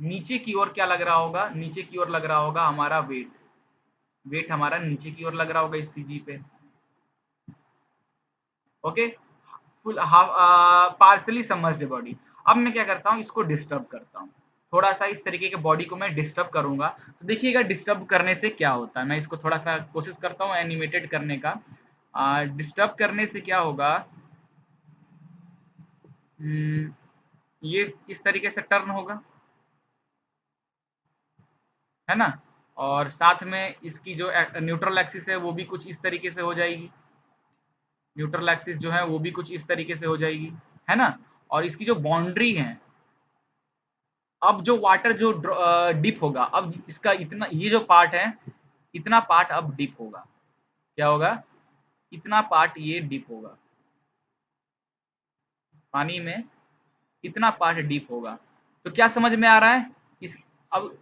नीचे की ओर क्या लग रहा होगा, नीचे की ओर लग रहा होगा हमारा वेट, वेट हमारा नीचे की ओर लग रहा होगा इस सी जी पे। Okay, full half partially submerged body. अब मैं क्या करता हूँ, इसको डिस्टर्ब करता हूँ, थोड़ा सा इस तरीके के बॉडी को मैं डिस्टर्ब करूंगा। तो देखिएगा डिस्टर्ब करने से क्या होता है, मैं इसको थोड़ा सा कोशिश करता हूँ एनिमेटेड करने का। डिस्टर्ब करने से क्या होगा, ये इस तरीके से टर्न होगा, है ना। और साथ में इसकी जो न्यूट्रल एक्सिस है वो भी कुछ इस तरीके से हो जाएगी, न्यूट्रल एक्सिस जो है वो भी कुछ इस तरीके से हो जाएगी, है ना। और इसकी जो बाउंड्री है, अब जो वाटर जो डिप होगा, अब इसका इतना ये जो पार्ट है, इतना पार्ट अब डिप होगा, क्या होगा, इतना पार्ट ये डिप होगा पानी में, इतना पार्ट डीप होगा। तो क्या समझ में आ रहा है, इस अब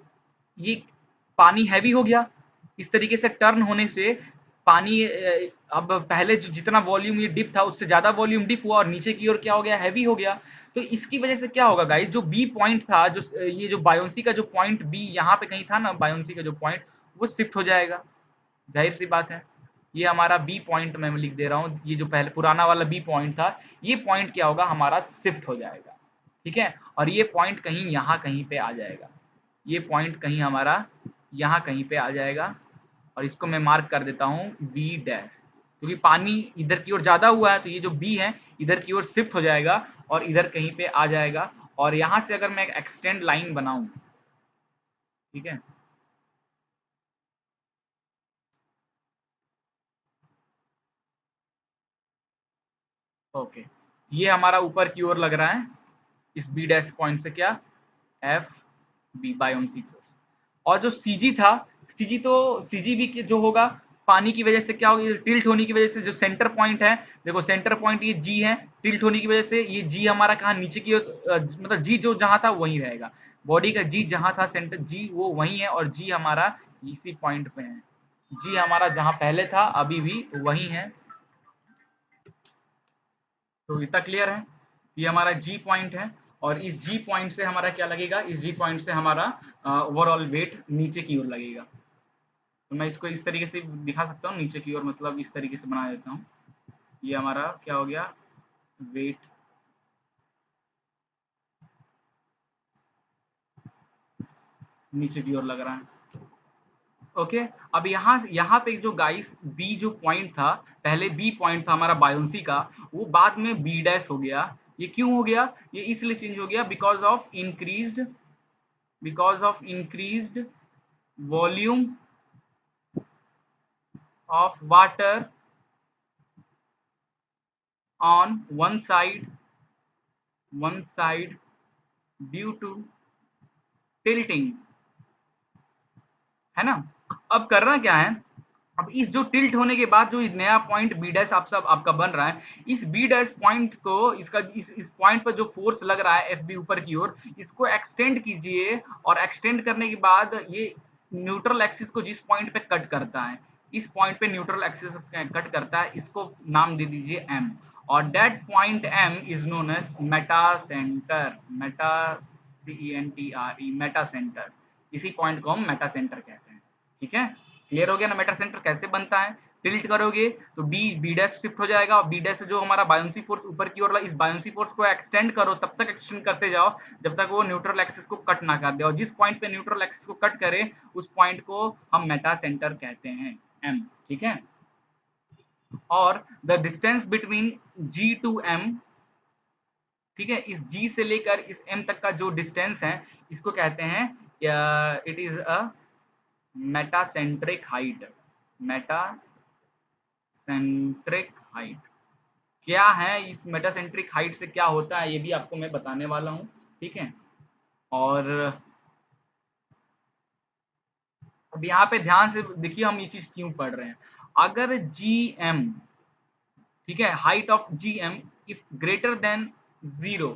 ये पानी हैवी हो गया, इस तरीके से टर्न होने से पानी अब पहले जो जितना वॉल्यूम ये डिप था उससे ज्यादा वॉल्यूम डिप हुआ और नीचे की ओर क्या हो गया, हैवी हो गया। तो इसकी वजह से क्या होगा गाइस, जो बी पॉइंट था, जो ये जो बायोंसी का जो पॉइंट बी यहाँ पे कहीं था ना, बायोंसी का जो पॉइंट, वो शिफ्ट हो जाएगा, जाहिर सी बात है। ये हमारा बी पॉइंट मैं लिख दे रहा हूँ, ये जो पहले पुराना वाला बी पॉइंट था, ये पॉइंट क्या होगा, हमारा शिफ्ट हो जाएगा। ठीक है, और ये पॉइंट कहीं यहाँ कहीं पे आ जाएगा, ये पॉइंट कहीं हमारा यहाँ कहीं पे आ जाएगा। और इसको मैं मार्क कर देता हूँ बी डैश, क्योंकि पानी इधर की ओर ज्यादा हुआ है तो ये जो बी है इधर की ओर शिफ्ट हो जाएगा और इधर कहीं पे आ जाएगा। और यहाँ से अगर मैं एक एक्सटेंड लाइन बनाऊं, ठीक है, ओके, ये हमारा ऊपर की ओर लग रहा है इस बी डैश पॉइंट से, क्या, एफ बी, बायोंसी फोर्स। और जो सीजी था, सीजी तो सीजी भी जो होगा पानी की वजह से क्या होगा, टिल्ट होने की वजह से जो सेंटर पॉइंट है, देखो सेंटर पॉइंट ये जी है, टिल्ट होने की वजह से ये जी हमारा कहाँ, नीचे की ओर मतलब जी जो जहां था वहीं रहेगा, बॉडी का जी जहां था सेंटर जी वो वहीं है, और जी हमारा इसी पॉइंट पे है, जी हमारा जहां पहले था अभी भी वहीं है। तो इतना क्लियर है, ये हमारा जी पॉइंट है। और इस जी पॉइंट से हमारा क्या लगेगा, इस जी पॉइंट से हमारा ओवरऑल वेट नीचे की ओर लगेगा। तो मैं इसको इस तरीके से दिखा सकता हूँ, नीचे की ओर मतलब इस तरीके से बना देता हूँ, ये हमारा क्या हो गया, वेट नीचे की ओर लग रहा है। ओके, अब यहाँ पे जो गाइस बी जो पॉइंट था, पहले बी पॉइंट था हमारा बायोंसी का, वो बाद में बी डैश हो गया। ये क्यों हो गया, ये इसलिए चेंज हो गया because of increased volume of water on one side due to tilting, है ना। अब करना क्या है, अब इस जो टिल्ट होने के बाद जो नया पॉइंट बी डैश आप सब आपका बन रहा है, इस बी डैश पॉइंट को इसका इस पॉइंट पर जो फोर्स लग रहा है एफ बी ऊपर की ओर, इसको एक्सटेंड कीजिए, और एक्सटेंड करने के बाद ये न्यूट्रल एक्सिस को जिस पॉइंट पे कट करता है, इस पॉइंट पे न्यूट्रल एक्सिस कट करता है, इसको नाम दे दीजिए एम। और that point M is known as meta centre, meta C E N T R E, meta centre. इसी पॉइंट को हम मेटा सेंटर कहते हैं। ठीक है, क्लियर हो गया ना, मेटा सेंटर कैसे बनता है। टिल्ट करोगे तो बी डैश शिफ्ट हो जाएगा, और बी डैश से जो हमारा बायोंसी फोर्स ऊपर की ओर, इस बायोंसी फोर्स को एक्सटेंड करो, तब तक एक्सटेंड करते जाओ जब तक वो न्यूट्रल एक्सिस को कट ना कर दे, और जिस पॉइंट पे न्यूट्रल एक्सिस को कट करे उस पॉइंट को हम मेटा सेंटर कहते हैं, एम। ठीक है, और the distance between G to M, ठीक है, इस जी से लेकर इस एम तक का जो डिस्टेंस है, इसको कहते हैं it is a metacentric height, metacentric height क्या है, इस मेटासेंट्रिक हाइट से क्या होता है ये भी आपको मैं बताने वाला हूँ, ठीक है। और अब यहाँ पे ध्यान से देखिए हम ये चीज क्यों पढ़ रहे हैं। अगर जी एम, ठीक है, height of G M if greater than 0,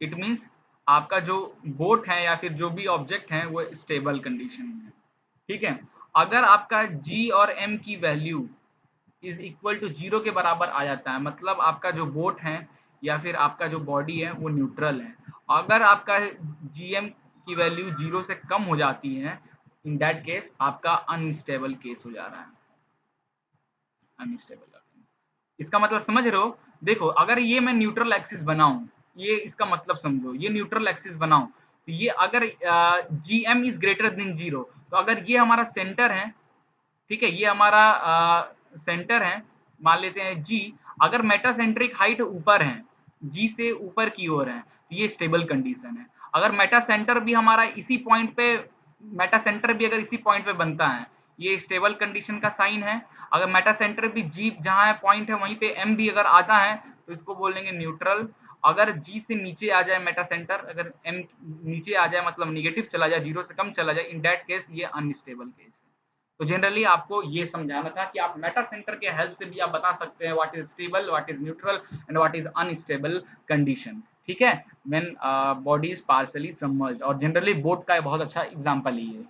it means आपका जो बोट है या फिर जो भी ऑब्जेक्ट है वो स्टेबल कंडीशन में है, ठीक है। अगर आपका जी और एम की वैल्यू इज इक्वल टू 0 के बराबर आ जाता है, मतलब आपका जो बोट है या फिर आपका जो बॉडी है वो न्यूट्रल है। अगर आपका जीएम की वैल्यू 0 से कम हो जाती है, इन दैट केस आपका अनस्टेबल केस हो जा रहा है, अनस्टेबल। इसका मतलब समझ रहे हो। देखो अगर ये मैं न्यूट्रल एक्सिस बनाऊं, ये इसका मतलब समझो, ये न्यूट्रल एक्सिस बनाऊं तो ये अगर G M is greater than 0, तो अगर ये हमारा सेंटर है, ठीक है, ये हमारा सेंटर है, मान लेते हैं जी। अगर मेटासेंट्रिक हाइट ऊपर है, जी से ऊपर की ओर है, तो ये स्टेबल कंडीशन है। अगर मेटा सेंटर भी हमारा इसी पॉइंट पे, मेटा सेंटर भी अगर इसी पॉइंट पे बनता है, ये स्टेबल कंडीशन का साइन है। अगर मेटा सेंटर भी जी जहां है पॉइंट है वहीं पे एम भी अगर आता है तो इसको बोलेंगे न्यूट्रल। अगर जी से नीचे आ जाए मेटा सेंटर, अगर एम नीचे आ जाए मतलब निगेटिव चला जाए, 0 से कम चला जाए, इन दैट केस ये अनस्टेबल केस है। तो जनरली आपको ये समझाना था कि आप मेटा सेंटर के हेल्प से भी आप बता सकते हैं what is stable, what is neutral and what is unstable condition, ठीक है, when body is partially submerged. और जनरली बोट का बहुत अच्छा एग्जांपल ही है।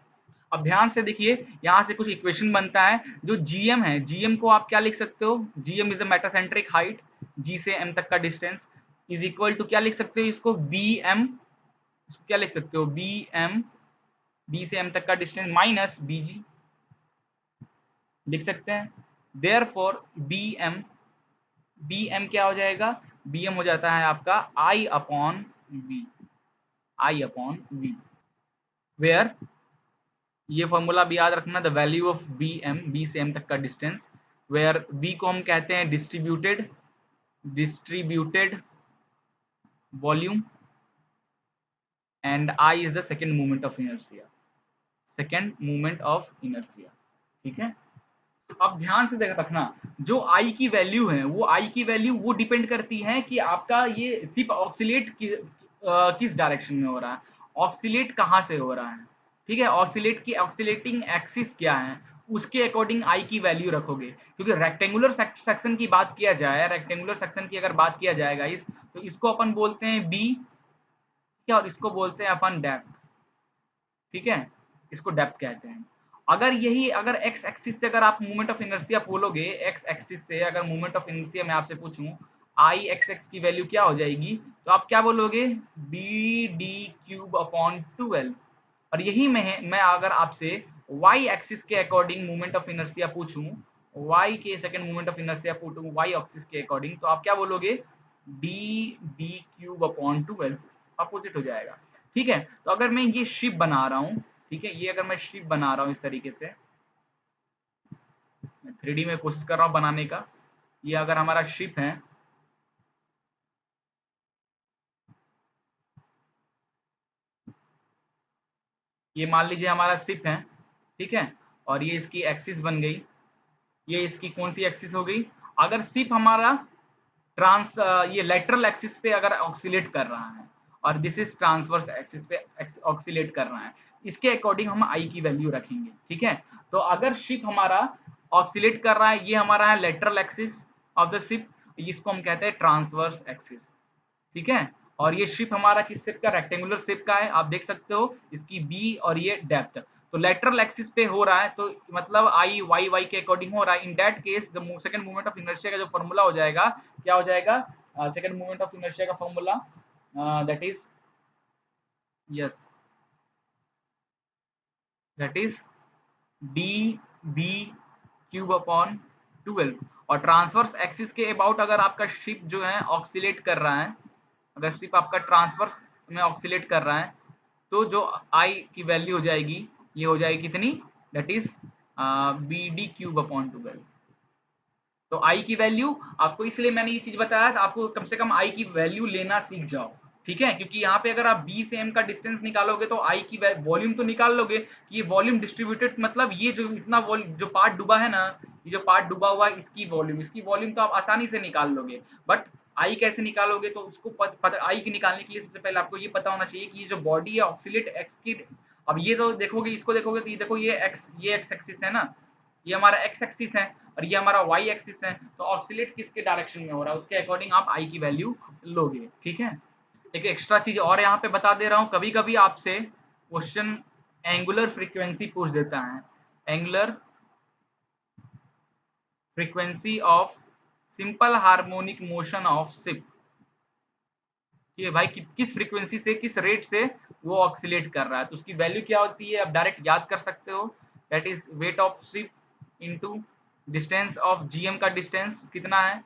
अब ध्यान से देखिए, यहाँ से कुछ इक्वेशन बनता है। जो जीएम है, जीएम को आप क्या लिख सकते हो, GM is the metacentric height, G से एम तक का डिस्टेंस, इज इक्वल टू क्या लिख सकते हो इसको, बी एम, इसको क्या लिख सकते हो, बी एम, बी से एम तक का डिस्टेंस माइनस बी जी लिख सकते हैं। Therefore B M, B M क्या हो जाएगा, बी एम हो जाता है आपका I upon V, I upon V, where ये फॉर्मूला भी याद रखना, the value of B M, B से एम तक का डिस्टेंस, वेयर बी को हम कहते हैं distributed, distributed volume, and I is the second movement of inertia, second movement of inertia, ठीक है। अब ध्यान से देख रखना, जो आई की वैल्यू है वो आई की वैल्यू वो डिपेंड करती है कि आपका ये सिर्फ ऑक्सीलेट किस डायरेक्शन में हो रहा है, ऑक्सीलेट कहाँ से हो रहा है, ठीक है, ऑक्सीलेट की ऑक्सीलेटिंग एक्सिस क्या है, उसके अकॉर्डिंग आई की वैल्यू रखोगे। क्योंकि रेक्टेंगुलर सेक्शन की बात किया जाए, रेक्टेंगुलर सेक्शन की अगर बात किया जाएगा इस, तो इसको अपन बोलते हैं बी, ठीक है, और इसको बोलते हैं अपन डेप्थ, ठीक है, इसको डेप्थ कहते हैं। अगर यही अगर एक्स एक्सिस से अगर आप मूवमेंट ऑफ इनर्शिया बोलोगे, एक्स एक्सिस से अगर मूवमेंट ऑफ इनर्शिया मैं आपसे पूछूं आई एक्स एक्स की वैल्यू क्या हो जाएगी, तो आप क्या बोलोगे, बी डी क्यूब अपॉन 12। और यही मैं अगर आपसे वाई एक्सिस के अकॉर्डिंग मूवमेंट ऑफ इनर्शिया पूछूं, वाई के सेकंड मूवमेंट ऑफ इनर्शिया पूछूं वाई एक्सिस के अकॉर्डिंग, तो आप क्या बोलोगे, D D cube upon 12, opposite हो जाएगा, ठीक है। तो अगर मैं ये शिप बना रहा हूँ, ठीक है, ये अगर मैं शिप बना रहा हूँ इस तरीके से, मैं 3D में कोशिश कर रहा हूँ बनाने का, ये अगर हमारा शिप है, ये मान लीजिए हमारा शिप है, ठीक है, और ये इसकी एक्सिस बन गई, ये इसकी कौन सी एक्सिस हो गई, अगर शिप हमारा ट्रांस ये लेटरल एक्सिस पे अगर ऑक्सीलेट कर रहा है और दिस इज ट्रांसवर्स एक्सिस पे ऑक्सीलेट कर रहा है, इसके अकॉर्डिंग हम आई की वैल्यू रखेंगे, ठीक है। तो अगर शिप हमारा ऑक्सीलेट कर रहा है, ये हमारा है lateral axis of the ship, इसको हम कहते हैं ट्रांसवर्स एक्सिस, ठीक है। और ये शिप हमारा किस शिप का, रेक्टेंगुलर शिप का है, आप देख सकते हो इसकी बी और ये डेप्थ, तो लेटरल एक्सिस पे हो रहा है, तो मतलब आई वाई वाई के अकॉर्डिंग हो रहा है। In that case the second movement of inertia का जो फॉर्मूला हो जाएगा, क्या हो जाएगा, सेकंड मूवमेंट ऑफ इनर्शिया का formula that is, yes, that is D B cube upon 12। और ट्रांसवर्स एक्सिस के अबाउट अगर आपका शिप जो है ऑक्सीलेट कर रहा है, अगर शिप आपका ट्रांसवर्स में ऑक्सीलेट कर रहा है, तो जो आई की वैल्यू हो जाएगी, ये हो जाएगी कितनी, that is B D cube upon 12। तो आई की वैल्यू आपको, इसलिए मैंने ये चीज बताया था, आपको कम से कम आई की वैल्यू लेना सीख जाओ, ठीक है, क्योंकि यहाँ पे अगर आप बी से एम का डिस्टेंस निकालोगे तो आई की वॉल्यूम तो निकाल लोगे कि ये वॉल्यूम डिस्ट्रीब्यूटेड, मतलब ये जो इतना जो पार्ट डूबा है ना, ये जो पार्ट डूबा हुआ है इसकी वॉल्यूम तो आप आसानी से निकाल लोगे, बट आई कैसे निकालोगे? तो उसको आई की निकालने के लिए सबसे पहले आपको ये पता होना चाहिए कि ये जो बॉडी है ऑक्सीलेट एक्स की, अब ये तो देखोगे, इसको देखोगे तो ये देखो ये एक्स एक्सिस है ना, ये हमारा एक्स एक्सिस है और ये हमारा वाई एक्सिस है, तो ऑक्सीलेट किसके डायरेक्शन में हो रहा है उसके अकॉर्डिंग आप आई की वैल्यू लोगे। ठीक है, एक एक्स्ट्रा चीज और यहाँ पे बता दे रहा हूँ, कभी कभी आपसे क्वेश्चन एंगुलर फ्रीक्वेंसी पूछ देता है, angular frequency of simple harmonic motion of ship, कि भाई किस फ्रीक्वेंसी से, किस रेट से वो ऑक्सीलेट कर रहा है, तो उसकी वैल्यू क्या होती है आप डायरेक्ट याद कर सकते हो, that is weight of ship into distance of GM का डिस्टेंस कितना है,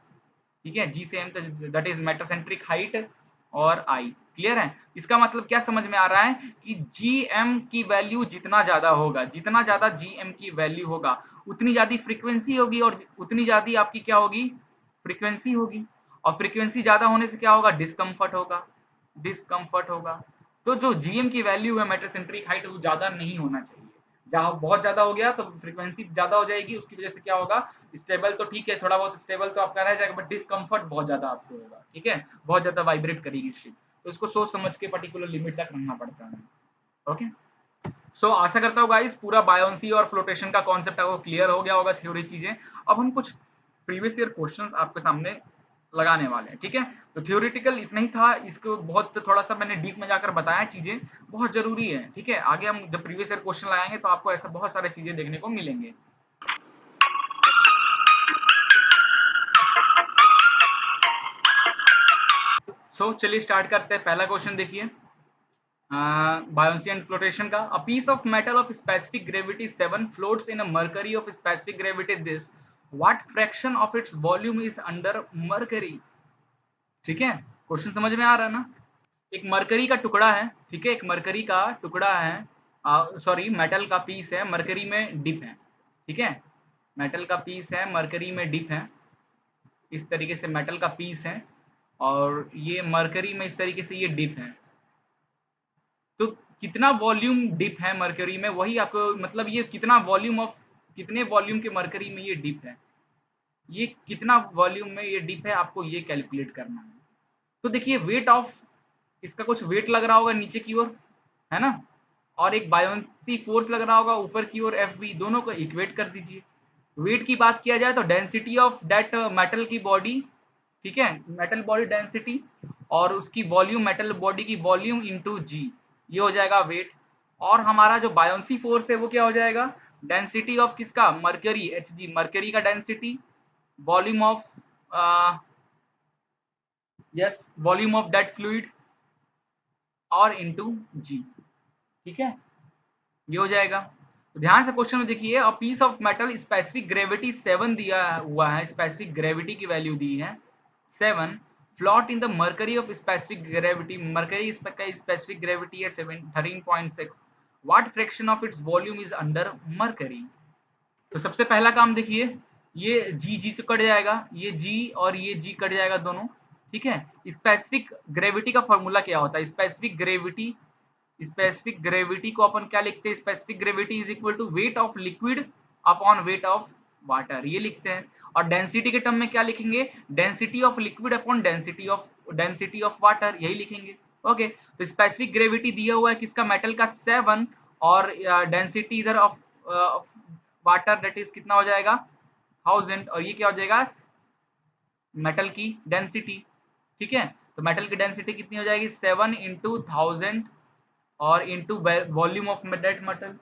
ठीक है, जी से M that is metacentric height और आई। क्लियर है? इसका मतलब क्या समझ में आ रहा है कि जीएम की वैल्यू जितना ज्यादा होगा, जितना ज्यादा जीएम की वैल्यू होगा उतनी ज्यादा फ्रीक्वेंसी होगी और उतनी ज्यादा आपकी क्या होगी, फ्रीक्वेंसी होगी, और फ्रीक्वेंसी ज्यादा होने से क्या होगा, डिस्कम्फर्ट होगा, डिस्कम्फर्ट होगा। तो जो जीएम की वैल्यू है मेटासेंट्रिक हाइट वो ज्यादा नहीं होना चाहिए, जहाँ बहुत ज्यादा हो गया तो फ्रीक्वेंसी ज्यादा हो जाएगी, उसकी वजह से क्या होगा, स्टेबल तो ठीक है, थोड़ा बहुत स्टेबल तो आपका रह जाएगा, बट डिस्कम्फर्ट बहुत ज्यादा आपको होगा। ठीक है, बहुत ज्यादा वाइब्रेट करेगी शिप, तो इसको सोच समझ के पर्टिकुलर लिमिट तक रखना पड़ता है। ओके, सो आशा करता हूँ गाइस पूरा बायोन्सी और फ्लोटेशन का कॉन्सेप्ट आपको क्लियर हो गया होगा, थ्योरी चीजें। अब हम कुछ प्रीवियस ईयर क्वेश्चंस आपके सामने लगाने वाले हैं। ठीक है, तो थ्योरेटिकल इतना ही था, इसको बहुत थोड़ा सा मैंने डीप में जाकर बताया, चीजें बहुत जरूरी है। ठीक है, आगे हम जब प्रीवियस ईयर क्वेश्चन लगाएंगे तो आपको ऐसा बहुत सारे चीजें देखने को मिलेंगे। सो चलिए स्टार्ट करते हैं, पहला क्वेश्चन देखिए बायोन्सी एंड फ्लोटेशन का। A piece of metal of specific gravity 7 floats in a mercury of specific gravity this, what fraction of its volume is under mercury. ठीक है, क्वेश्चन समझ में आ रहा है ना? एक मरकरी का टुकड़ा है, ठीक है, एक मरकरी का टुकड़ा है, सॉरी मेटल का पीस है, मरकरी में डिप है। ठीक है, मेटल का पीस है, मरकरी में डिप है, इस तरीके से मेटल का पीस है और ये मरकरी में इस तरीके से ये डिप है। तो कितना वॉल्यूम डिप है मरकरी में, वही आपको मतलब ये कितना वॉल्यूम ऑफ, कितने वॉल्यूम के मरकरी में ये डिप है, ये कितना वॉल्यूम में ये डिप है, आपको ये कैलकुलेट करना है। तो देखिए वेट ऑफ, इसका कुछ वेट लग रहा होगा नीचे की ओर, है ना, और एक बायोन्सी फोर्स लग रहा होगा ऊपर की ओर एफ बी, दोनों को इक्वेट कर दीजिए। वेट की बात किया जाए तो डेंसिटी ऑफ दैट मेटल की बॉडी, ठीक है, मेटल बॉडी डेंसिटी और उसकी वॉल्यूम, मेटल बॉडी की वॉल्यूम इनटू जी, ये हो जाएगा वेट। और हमारा जो बायोन्सी फोर्स है वो क्या हो जाएगा, डेंसिटी ऑफ किसका, मरकरी, एच जी, मरकरी का density, volume of yes, volume of that fluid और इनटू जी। ठीक है, ये हो जाएगा। तो ध्यान से क्वेश्चन में देखिए, a piece of metal specific gravity 7 दिया हुआ है, स्पेसिफिक ग्रेविटी की वैल्यू दी है 7, float in the mercury of specific gravity, mercury का स्पेसिफिक ग्रेविटी है 13.6, what fraction of its volume is under mercury. तो सबसे पहला काम देखिए, ये जी जी से कट जाएगा, ये जी और ये जी कट जाएगा दोनों। ठीक है, स्पेसिफिक ग्रेविटी का फॉर्मूला क्या होता है, स्पेसिफिक ग्रेविटी, स्पेसिफिक ग्रेविटी को अपन क्या लिखते हैं, specific gravity is equal to weight of liquid upon weight of water, ये लिखते हैं। और डेंसिटी के टर्म में क्या लिखेंगे, density of liquid upon density of water, यही लिखेंगे। ओके, तो स्पेसिफिक ग्रेविटी दिया हुआ है किसका, मेटल का 7, और डेंसिटी इधर ऑफ वाटर दैट इज कितना हो जाएगा 1000, और ये क्या हो जाएगा मेटल की डेंसिटी। ठीक है, तो मेटल की डेंसिटी कितनी हो जाएगी 7 इंटू 1000 और into volume of that metal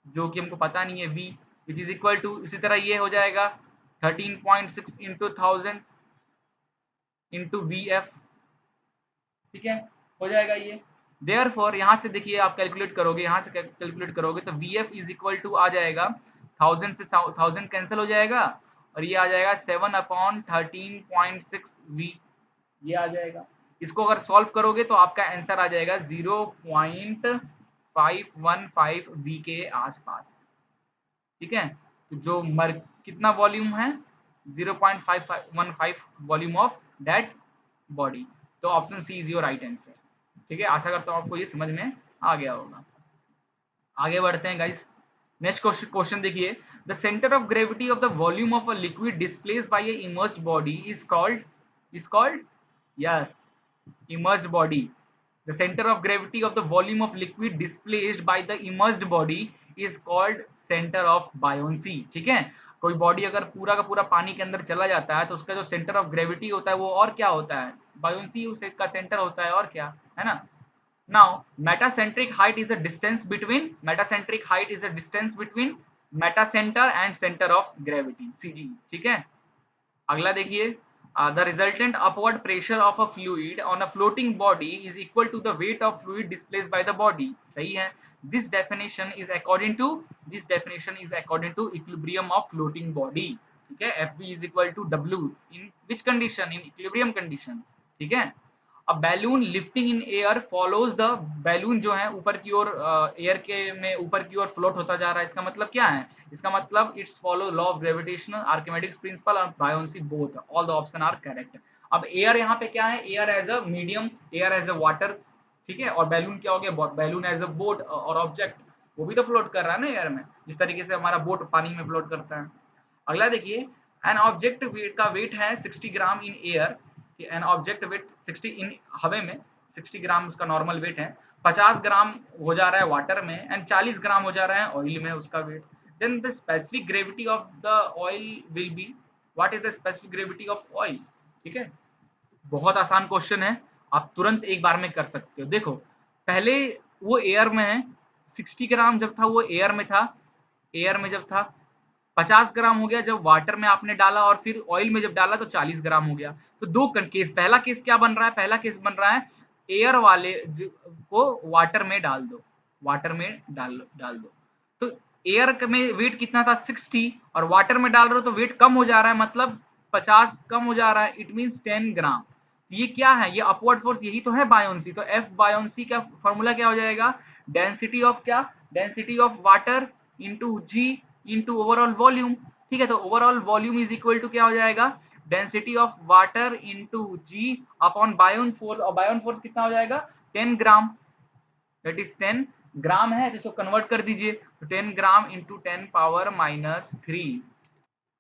जो कि हमको पता नहीं है v, which is equal to, इसी तरह ये हो जाएगा 13.6 इंटू 1000 इंटू वी एफ। ठीक है, हो जाएगा ये। देयरफॉर यहाँ से देखिए आप कैलकुलेट करोगे, यहाँ से कैलकुलेट करोगे तो V F is equal to आ जाएगा 1000 से 1000 कैंसिल हो जाएगा और ये आ जाएगा 7 अपॉन 13.6 वी, ये आ जाएगा। इसको अगर सॉल्व करोगे तो आपका आंसर आ जाएगा 0.515 वी के आसपास। ठीक है, तो जो कितना वॉल्यूम है 0.515 वॉल्यूम ऑफ दैट बॉडी, तो option C is your right answer. ठीक है, आशा करता हूँ आपको ये समझ में आ गया होगा। आगे बढ़ते हैं गाइस। नेक्स्ट क्वेश्चन देखिए, the centre of gravity of the volume of a liquid displaced by A immersed body is called yes, immersed body. The center of gravity of the volume of liquid displaced by the immersed body is called center of buoyancy. ठीक है, कोई body अगर पूरा का पूरा पानी के अंदर चला जाता है तो उसका जो सेंटर ऑफ ग्रेविटी होता है वो और क्या होता है, बायोन्सी उसका सेंटर होता है, और क्या है ना। Now, metacentric height is the distance between metacenter and center of gravity, CG. ठीक है, अगला देखिए, the resultant upward pressure of a fluid on a floating body is equal to the weight of fluid displaced by the body. सही है। This definition is according to equilibrium of floating body. ठीक है, FB is equal to W in which condition? In equilibrium condition. ठीक है, अब balloon lifting in air follows the, balloon जो है ऊपर की ओर एयर के में ऊपर की ओर फ्लोट होता जा रहा है, इसका मतलब क्या है, इसका मतलब it's follow law of gravitational, Archimedes principle और buoyancy both, all the option are correct. अब एयर यहाँ पे क्या है, air as a medium, air as a water, ठीक है, और बैलून क्या हो गया, बैलून एज अ बोट और ऑब्जेक्ट, वो भी तो फ्लोट कर रहा है ना एयर में, जिस तरीके से हमारा बोट पानी में फ्लोट करता है। अगला देखिए, एन ऑब्जेक्ट वेट का वेट है 60 gram in air, an object weight 60 in हवे में, 60 ग्राम उसका नॉर्मल वेट है, 50 ग्राम हो जा रहा है वाटर में एंड 40 ग्राम हो जा रहा है ऑयल में उसका वेट, then the specific gravity of the oil will be, what is the specific gravity of oil. ठीक है, बहुत आसान क्वेश्चन है, आप तुरंत एक बार में कर सकते हो। देखो, पहले वो एयर में है, 60 ग्राम जब था वो एयर में था, एयर में जब था 50 ग्राम हो गया जब वाटर में आपने डाला, और फिर ऑयल में जब डाला तो 40 ग्राम हो गया। तो दो केस, पहला केस क्या बन रहा है, पहला केस बन रहा है एयर वाले को वाटर में डाल दो, वाटर में डाल दो, तो एयर में वेट कितना था 60, और वाटर में डाल रहे हो तो वेट कम हो जा रहा है, मतलब 50 कम हो जा रहा है, इट मींस 10 ग्राम। ये क्या है, ये अपवर्ड फोर्स, यही तो है बायोन्सी। तो एफ बायोन्सी का फॉर्मूला क्या हो जाएगा, डेंसिटी ऑफ क्या, density of water into g into overall volume. ठीक है, तो overall volume is equal to क्या हो जाएगा, density of water into g upon buoyant force, और बायोन फोर्स कितना हो जाएगा 10 ग्राम, दैट इज 10 ग्राम है, तो इसको कन्वर्ट कर दीजिए, तो 10 gram into 10 power minus 3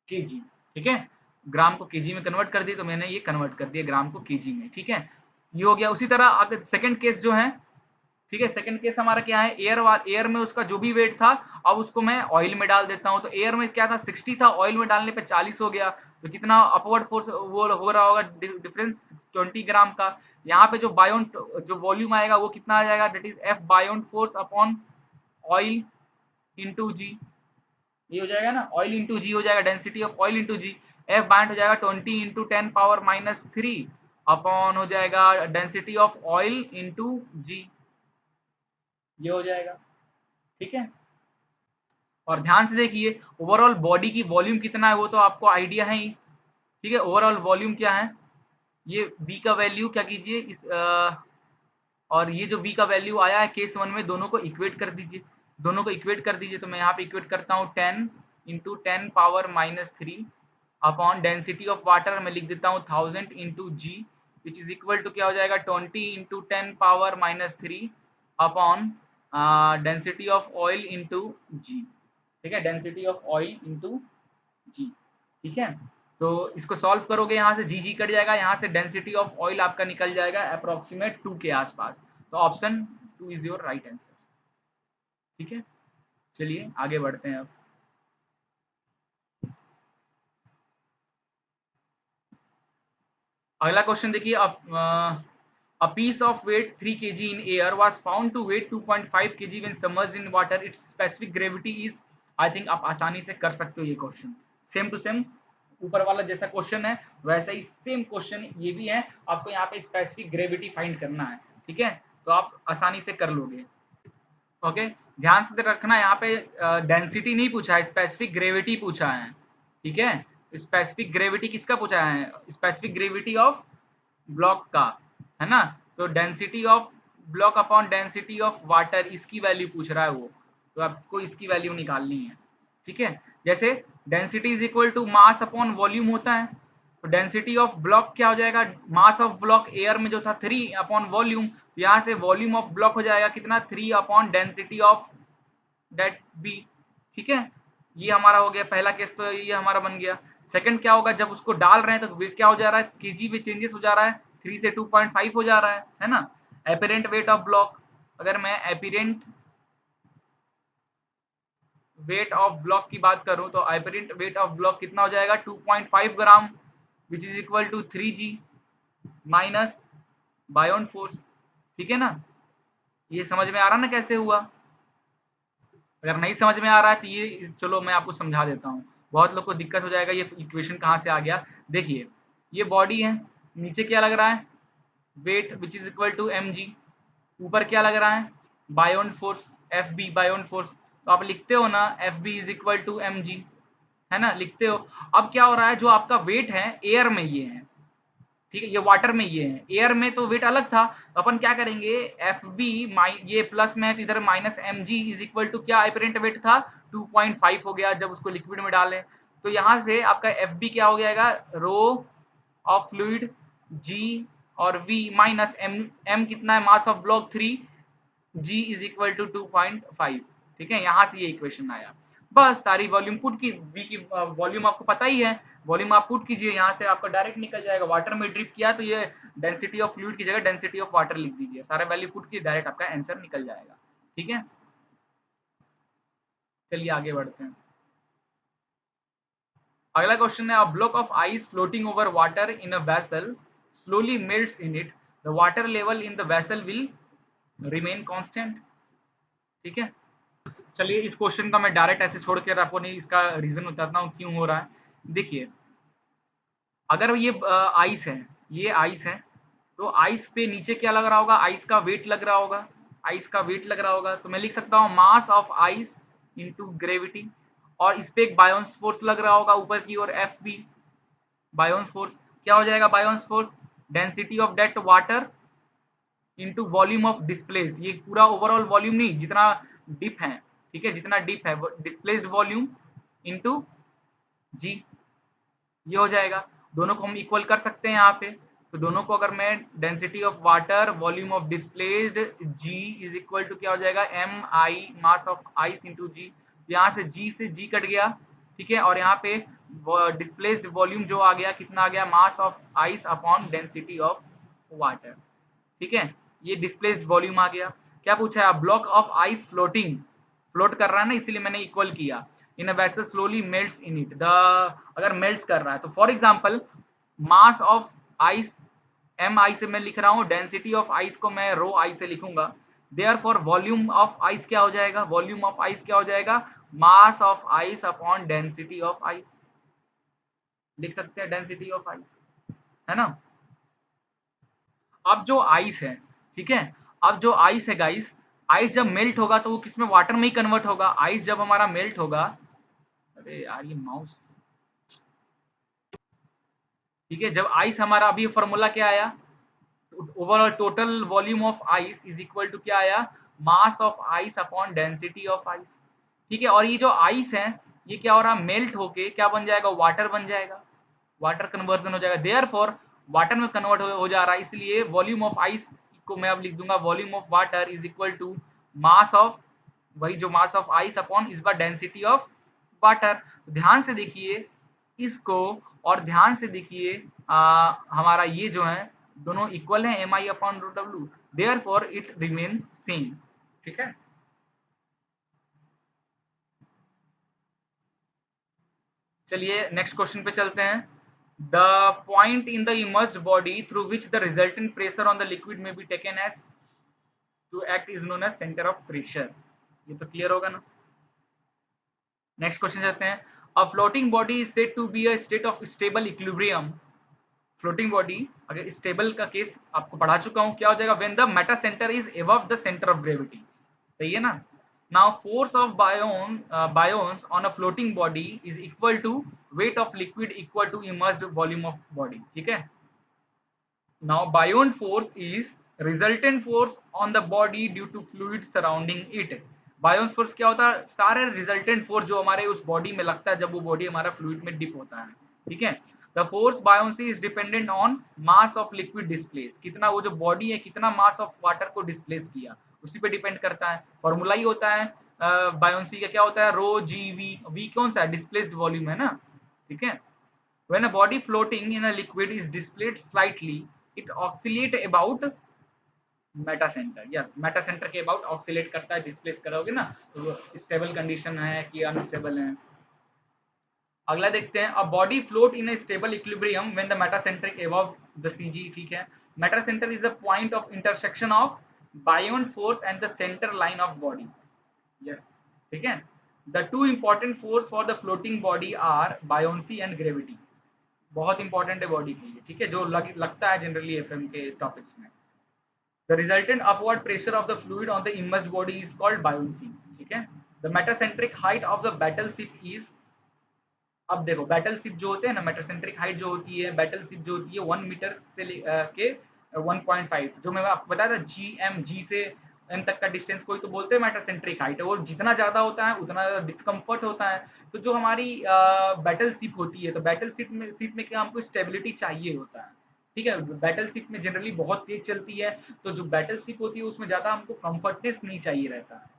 KG. ठीक है, ग्राम को केजी में कन्वर्ट कर दिए, तो मैंने ये कन्वर्ट कर दिया ग्राम को केजी में। ठीक है, ये हो गया। उसी तरह अगर सेकंड केस जो है, ठीक है, सेकंड केस हमारा क्या है, एयर में उसका जो भी वेट था, अब उसको मैं ऑयल में डाल देता हूं, तो एयर में क्या था 60 था, ऑयल में डालने पे 40 हो गया, तो कितना अपवर्ड फोर्स वो हो रहा होगा, डिफरेंस 20 ग्राम का। यहाँ पे जो बायोन जो वॉल्यूम आएगा वो कितना आ जाएगा, that is F buoyant force upon oil into g, ये हो जाएगा ना, ऑयल इंटू जी हो जाएगा, density of oil into g, F बाइंड हो जाएगा 20 इंटू 10 पावर माइनस 3 अपॉन हो जाएगा density of oil into g, ये हो जाएगा। ठीक है, और ध्यान से देखिए, ओवरऑल बॉडी की वॉल्यूम कितना है वो तो आपको आइडिया है ही। ठीक है, ओवरऑल वॉल्यूम क्या है, ये v का वैल्यू क्या कीजिए और ये जो v का वैल्यू आया है केस वन में, दोनों को इक्वेट कर दीजिए, दोनों को इक्वेट कर दीजिए, तो मैं यहाँ पे इक्वेट करता हूँ 10 into 10 power minus 3 upon density of water मैं लिख देता हूँ 1000 into ji, which is equal to क्या हो जाएगा 20 into 10 power minus 3 upon density of oil into g. ठीक है, density of oil into g. ठीक है, तो इसको सॉल्व करोगे, यहाँ से जी जी कट जाएगा, यहाँ से डेंसिटी ऑफ ऑयल आपका निकल जाएगा अप्रोक्सीमेट 2 के आसपास, तो option 2 is your right answer. ठीक है, चलिए आगे बढ़ते हैं अब। अगला क्वेश्चन देखिए, a piece of weight 3 kg in air was found to weight 2.5 kg when submerged in water, its specific gravity is, I think आप आसानी से कर सकते हो ये क्वेश्चन, सेम टू सेम ऊपर वाला जैसा क्वेश्चन है वैसा ही सेम क्वेश्चन ये भी है, आपको यहाँ पे स्पेसिफिक ग्रेविटी फाइंड करना है। ठीक है, तो आप आसानी से कर लोगे। ओके, ध्यान से रखना, यहाँ पे डेंसिटी नहीं पूछा है, स्पेसिफिक ग्रेविटी पूछा है। ठीक है, स्पेसिफिक ग्रेविटी किसका पूछा है, स्पेसिफिक ग्रेविटी ऑफ ब्लॉक का, है ना, तो density of block upon density of water, इसकी वैल्यू पूछ रहा है वो, तो आपको इसकी वैल्यू निकालनी है। ठीक है, जैसे density is equal to mass upon volume होता है, तो डेंसिटी ऑफ ब्लॉक क्या हो जाएगा, मास ऑफ ब्लॉक एयर में जो था 3 अपॉन वॉल्यूम, तो यहाँ से वॉल्यूम ऑफ ब्लॉक हो जाएगा कितना 3 upon density of that B. ठीक है, ये हमारा हो गया पहला केस, तो ये हमारा बन गया। सेकंड क्या होगा, जब उसको डाल रहे हैं तो वेट क्या हो जा रहा है, केजी में चेंजेस हो जा रहा है, 3 से 2.5 हो जा रहा है ना। एपरेंट वेट ऑफ ब्लॉक, अगर मैं एपरेंट वेट ऑफ ब्लॉक की बात करूं तो एपरेंट वेट ऑफ ब्लॉक कितना हो जाएगा 2.5 gram, which is equal to 3g minus buoyant force. ठीक है ना, ये समझ में आ रहा ना कैसे हुआ। अगर नहीं समझ में आ रहा है तो ये चलो मैं आपको समझा देता हूँ, बहुत लोग को दिक्कत हो जाएगा ये इक्वेशन कहाँ से आ गया। देखिए ये बॉडी है, नीचे क्या लग रहा है, weight which is equal to mg, ऊपर क्या लग रहा है, buoyant force fb, buoyant force. तो आप लिखते हो ना fb is equal to mg, है ना, लिखते हो। अब क्या हो रहा है, जो आपका वेट है एयर में ये है, ठीक है, ये वाटर में ये है, एयर में तो वेट अलग था, तो अपन क्या करेंगे, एफ बी ये प्लस में है तो इधर minus M G is equal to क्या एपरेंट वेट था 2.5 हो गया जब उसको लिक्विड में डालें, तो यहाँ से आपका एफ बी क्या हो जाएगा, रो ऑफ फ्लूइड जी और वी माइनस एम, एम कितना है mass of block 3, G is equal to 2.5। ठीक है, यहाँ से ये इक्वेशन आया। बस सारी वॉल्यूम पुट की, वी की वॉल्यूम आपको पता ही है, वॉल्यूम आप पुट कीजिए, यहाँ से आपका डायरेक्ट निकल जाएगा। वाटर में ड्रिप किया तो ये डेंसिटी ऑफ फ्लूइड की जगह डेंसिटी ऑफ वाटर लिख दीजिए, सारा वैल्यू पुट की डायरेक्ट आपका आंसर निकल जाएगा। ठीक है, चलिए आगे बढ़ते हैं। अगला क्वेश्चन है, a block of ice floating over water in a vessel slowly melts in it, the water level in the vessel will remain constant। ठीक है, चलिए इस क्वेश्चन का मैं डायरेक्ट ऐसे छोड़ कर आपको नहीं इसका रीजन बताता हूँ क्यों हो रहा है। देखिए अगर ये आइस है, ये आइस है, तो आइस पे नीचे क्या लग रहा होगा, आइस का वेट लग रहा होगा, आइस का वेट लग रहा होगा, तो मैं लिख सकता हूँ mass of ice into gravity, और इस पे एक बायोन्स फोर्स लग रहा होगा ऊपर की ओर एफ बी, बायोन्स फोर्स क्या हो जाएगा, buoyant force density of that water into volume of displaced, ये पूरा ओवरऑल वॉल्यूम नहीं जितना डिप है, ठीक है, जितना डिप है डिस्प्लेस्ड वॉल्यूम इनटू जी, ये हो जाएगा। दोनों को हम इक्वल कर सकते हैं यहाँ पे, तो दोनों को अगर मैं density of water volume of displaced g is equal to क्या हो जाएगा, M I mass of ice into g, यहाँ से जी कट गया, ठीक है, और यहाँ पे डिस्प्लेस्ड वॉल्यूम जो आ गया कितना आ गया, मास of ice upon density of water. ठीक है, ये डिस्प्लेस्ड वॉल्यूम आ गया। क्या पूछा है, block of ice floating, float कर रहा है ना इसीलिए मैंने इक्वल किया, in a vessel slowly melts in it, the अगर मेल्ट्स कर रहा है तो for example mass of ice M I से मैं लिख रहा हूँ, डेंसिटी ऑफ आइस को मैं रो आई से लिखूंगा, देयरफॉर वॉल्यूम ऑफ आइस क्या हो जाएगा, वॉल्यूम ऑफ आइस क्या हो जाएगा, मास of ice upon density of ice, लिख सकते हैं डेंसिटी ऑफ आइस, है ना। अब जो आइस है, ठीक है, अब जो आइस है गाइस, आइस जब मेल्ट होगा तो वो किसमें, वाटर में ही कन्वर्ट होगा। आइस जब हमारा मेल्ट होगा, अरे यार ये माउस, ठीक है, जब आइस हमारा, अभी फॉर्मूला क्या आया, overall total volume of ice is equal to क्या आया, mass of ice upon density of ice. ठीक है, और ये जो आइस है ये क्या हो रहा है, मेल्ट होके क्या बन जाएगा, वाटर बन जाएगा, वाटर कन्वर्जन हो जाएगा, देयरफॉर वाटर में कन्वर्ट हो जा रहा है, इसलिए वॉल्यूम ऑफ आइस को मैं अब लिख दूंगा, volume of water is equal to mass of, वही जो मास ऑफ आइस अपॉन इस बार डेंसिटी ऑफ वाटर। ध्यान से देखिए इसको, और ध्यान से देखिए हमारा ये जो है दोनों इक्वल है, M I upon rho W, therefore it remain same. ठीक है, चलिए नेक्स्ट क्वेश्चन पे चलते हैं। The point in the immersed body through which the resultant pressure on the liquid may be taken as to act is known as centre of pressure. ये तो clear होगा ना। नेक्स्ट क्वेश्चन चलते हैं। A floating body is said to be a state of stable equilibrium. Floating body अगर stable का case आपको पढ़ा चुका हूं, क्या हो जाएगा, when the metacentre is above the centre of gravity. सही है ना। Now force of buoyancy on a floating body is equal to weight of liquid equal to immersed volume of body. ठीक है, now buoyant force is resultant force on the body due to fluid surrounding it. Buoyant force क्या होता है, सारे resultant force जो हमारे उस body में लगता है जब वो बॉडी हमारा फ्लूइड में डिप होता है। ठीक है, the force buoyancy is dependent on mass of liquid displace, कितना वो जो बॉडी है कितना मास ऑफ वाटर को डिस्प्लेस किया उसी पे डिपेंड करता है। फॉर्मूला ही होता है बायोन्सी का, क्या होता है, रो जी वी, वी कौन सा है, डिस्प्लेस्ड वॉल्यूम है ना, ठीक है। When a body floating in a liquid is displaced slightly, it oscillate about Meta centre, yes Meta centre के अबाउट ऑक्सीलेट करता है, डिस्प्लेस करोगे ना तो स्टेबल कंडीशन है कि अनस्टेबल है। अगला देखते हैं, a body float in a stable equilibrium when the metacentric above the CG, ठीक है। Metacentre is the point of intersection of buoyant force and the centre line of body, yes, ठीक है। The two important force for the floating body are buoyancy and gravity, बहुत important है body के लिए, ठीक है, जो लगता है जनरली एफएम के टॉपिक्स में। The resultant upward pressure of the fluid on the immersed body is called buoyancy, ठीक है। The metacentric height of the battleship is, अब देखो बैटलशिप जो होते हैं ना, मेटासेंट्रिक हाइट जो होती है बैटलशिप जो होती है 1 मीटर से के 1.5, जो मैं आपको बताया था जी एम, जी से एम तक का डिस्टेंस कोई तो बोलते हैं मेटासेंट्रिक हाइट है, और जितना ज्यादा होता है उतना डिस्कम्फर्ट होता है। तो जो हमारी बैटलशिप होती है, तो बैटलशिप में क्या हमको स्टेबिलिटी चाहिए होता है, ठीक है। बैटलशिप में जनरली बहुत तेज चलती है, तो जो बैटलशिप होती है उसमें ज्यादा हमको कंफर्टनेस नहीं चाहिए रहता है।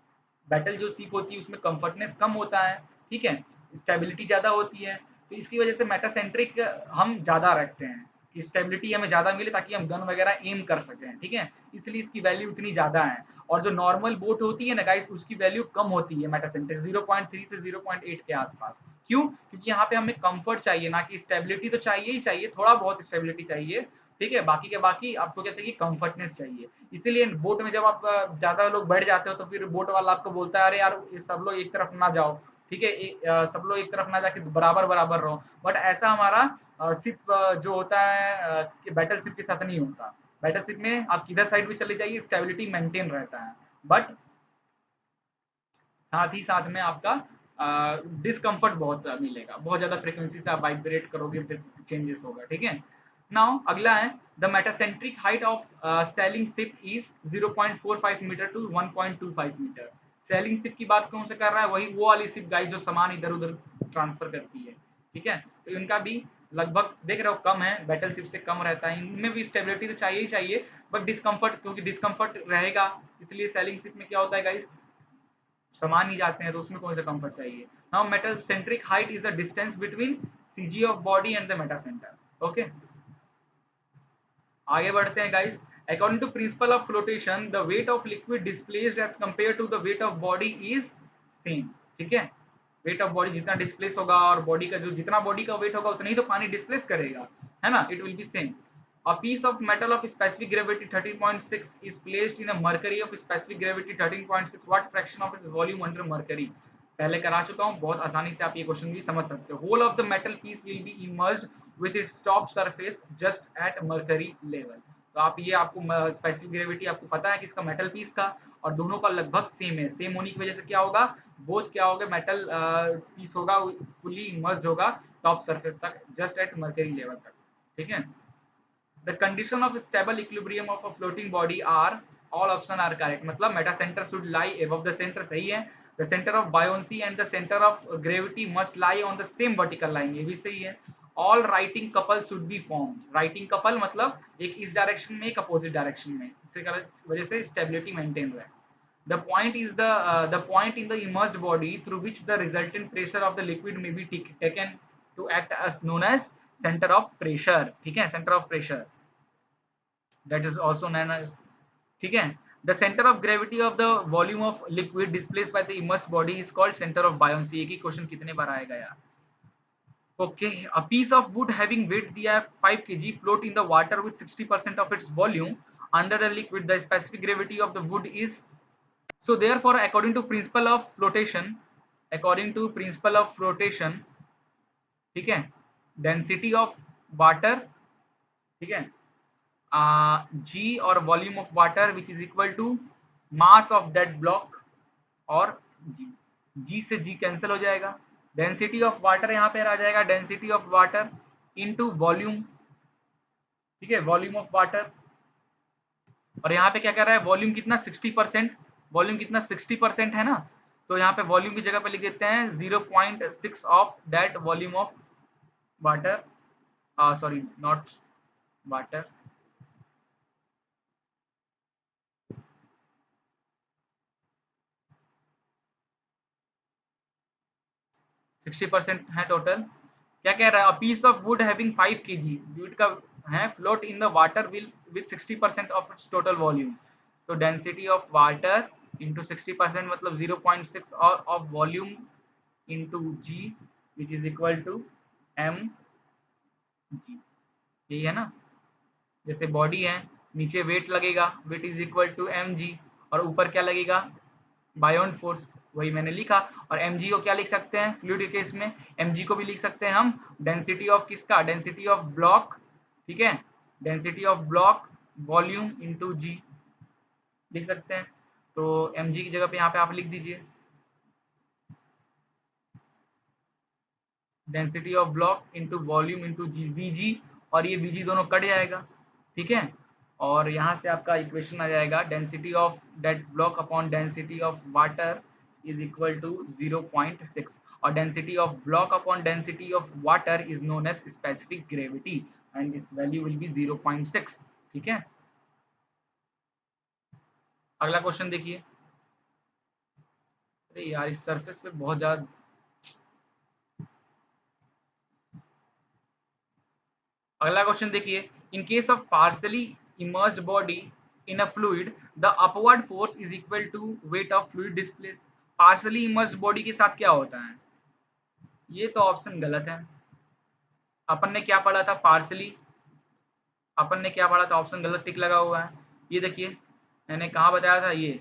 बैटल जो सीप होती है उसमें कंफर्टनेस कम होता है, ठीक है, स्टेबिलिटी ज्यादा होती है। तो इसकी वजह से मेटासेंट्रिक हम ज्यादा रखते हैं कि स्टेबिलिटी हमें ज्यादा मिले ताकि हम गन वगैरह एम कर सकें, ठीक है, इसलिए इसकी वैल्यू उतनी ज्यादा है। और जो नॉर्मल बोट होती है ना गाइस, उसकी वैल्यू कम होती है मेटासेंट्रिक, 0.3 से 0.8 के आसपास। क्यों? क्योंकि यहाँ पे हमें कंफर्ट चाहिए ना कि स्टेबिलिटी, तो चाहिए ही चाहिए, थोड़ा बहुत स्टेबिलिटी चाहिए, ठीक है, बाकी के बाकी आपको क्या चाहिए, कंफर्टनेस चाहिए। इसीलिए बोट में जब आप ज्यादा लोग बैठ जाते हो तो फिर बोट वाला आपको बोलता है अरे यार सब लोग एक तरफ ना जाओ, ठीक है, सब लोग एक तरफ ना जाके बराबर बराबर रहो। बट ऐसा हमारा शिप जो होता है बैटल शिप के साथ नहीं होता। बैटल शिप में आप किधर साइड भी चले जाइए स्टेबिलिटी मेंटेन रहता है, बट साथ ही साथ में आपका डिस्कम्फर्ट बहुत मिलेगा, बहुत ज्यादा फ्रीक्वेंसी से आप वाइब्रेट करोगे फिर चेंजेस होगा, ठीक है। नाउ अगला है, the metacentric height of sailing ship is 0.45 metre to 1.25 metre. Sailing ship की बात कौन से कर रहा है, वही वो वाली शिप गाइस जो सामान इधर उधर ट्रांसफर करती है, ठीक है। तो इनका भी लगभग देख रहे हो कम है, बैटल शिप से कम रहता है, इनमें भी स्टेबिलिटी तो चाहिए ही चाहिए, बट डिस्कम्फर्ट, क्योंकि डिस्कम्फर्ट रहेगा इसलिए सेलिंग शिप में क्या होता है गाइस, समान ही जाते हैं तो उसमें कौन सा कंफर्ट चाहिए। Now metacentric height is the distance between CG of body and the metacentre, okay. आगे बढ़ते हैं guys. According to principle of flotation, the weight of liquid displaced as compare to the weight of body is same, ठीक है। Weight of body जितना displace होगा और body का जो जितना बॉडी का वेट होगा उतना ही तो पानी डिस्प्लेस करेगा, है ना, it will be same. A piece of metal of specific gravity 13.6 is placed in a mercury of specific gravity 13.6. What fraction of its volume under mercury? पहले करा चुका हूँ, बहुत आसानी से आप ये क्वेश्चन भी समझ सकते हो। Whole of the metal piece will be immersed with its top surface just at mercury level. तो आप ये आपको स्पेसिफिक ग्रेविटी आपको पता है कि इसका मेटल पीस का, और दोनों का लगभग सेम है। सेम होने की वजह से क्या होगा, बोथ क्या होगा, मेटल पीस होगा फुली इमर्स्ड होगा टॉप सरफेस तक, जस्ट एट मर्करी लेवल तक, ठीक है। The condition of stable equilibrium of a floating body are, all option are correct, मतलब Meta centre should lie above the center, सही है। The center of buoyancy and the center of gravity must lie on the same vertical line, ये भी सही है। All writing couple should be formed, writing couple मतलब एक इस direction में एक अपोजिट डायरेक्शन में, इससे वजह से स्टेबिलिटी मेंटेन रहे। The point is the point in the immersed body through which the resultant pressure of the liquid may be taken to act as known as center of pressure, ठीक है, center of pressure, that is also known as, ठीक है। The center of gravity of the volume of liquid displaced by the immersed body is called center of buoyancy। एक ही question कितने बार आएगा यार। Okay, a piece of wood having weight दिया है 5 kg float in the water with 60% of its volume under the liquid, the specific gravity of the wood is, so therefore according to principle of flotation, according to principle of flotation, ठीक है, density of water, ठीक है, G और volume of water which is equal to mass of that block, और G से जी cancel हो जाएगा, density of water यहाँ पे आ जाएगा density of water into volume, ठीक है, वॉल्यूम ऑफ वाटर। और यहाँ पे क्या कर रहा है, वॉल्यूम कितना 60%, वॉल्यूम कितना 60% है ना, तो यहाँ पे वॉल्यूम की जगह पे लिख देते हैं 0.6 of that volume of water sorry not water, 60% है टोटल। क्या कह रहा है? A piece of wood having 5 kg wood का है float in the water will with 60% of its total volume. तो डेंसिटी ऑफ वाटर इंटू 60% मतलब 0.6 और of volume into ji which is equal to M G. यही है ना? जैसे body है, नीचे वेट लगेगा, weight is equal to M जी, और ऊपर क्या लगेगा? बायोन फोर्स, वही मैंने लिखा। और एम को क्या लिख सकते हैं फ्लूइड के केस में? एम को भी लिख सकते हैं हम डेंसिटी ऑफ किसका? डेंसिटी ऑफ ब्लॉक, ठीक है, density of block volume into g लिख सकते हैं। तो एम की जगह पे यहाँ पे आप लिख दीजिए density of block into volume into G, VG, और ये वीजी दोनों कट जाएगा, ठीक है। और यहाँ से आपका इक्वेशन आ जाएगा density of that block upon density of water is equal to 0.6, और density of block upon density of water is known as specific gravity and this value will be 0.6, ठीक है। अगला क्वेश्चन देखिए। अरे यार इस सरफेस पे बहुत ज्यादा। अगला क्वेश्चन देखिए। In case of partially immersed body in a fluid the upward force is equal to weight of fluid displace. Partially immersed body के साथ क्या होता है? ये तो ऑप्शन गलत है। अपन ने क्या पढ़ा था? पार्सली, अपन ने क्या पढ़ा था? ऑप्शन गलत टिक लगा हुआ है। ये देखिए मैंने कहाँ बताया था, ये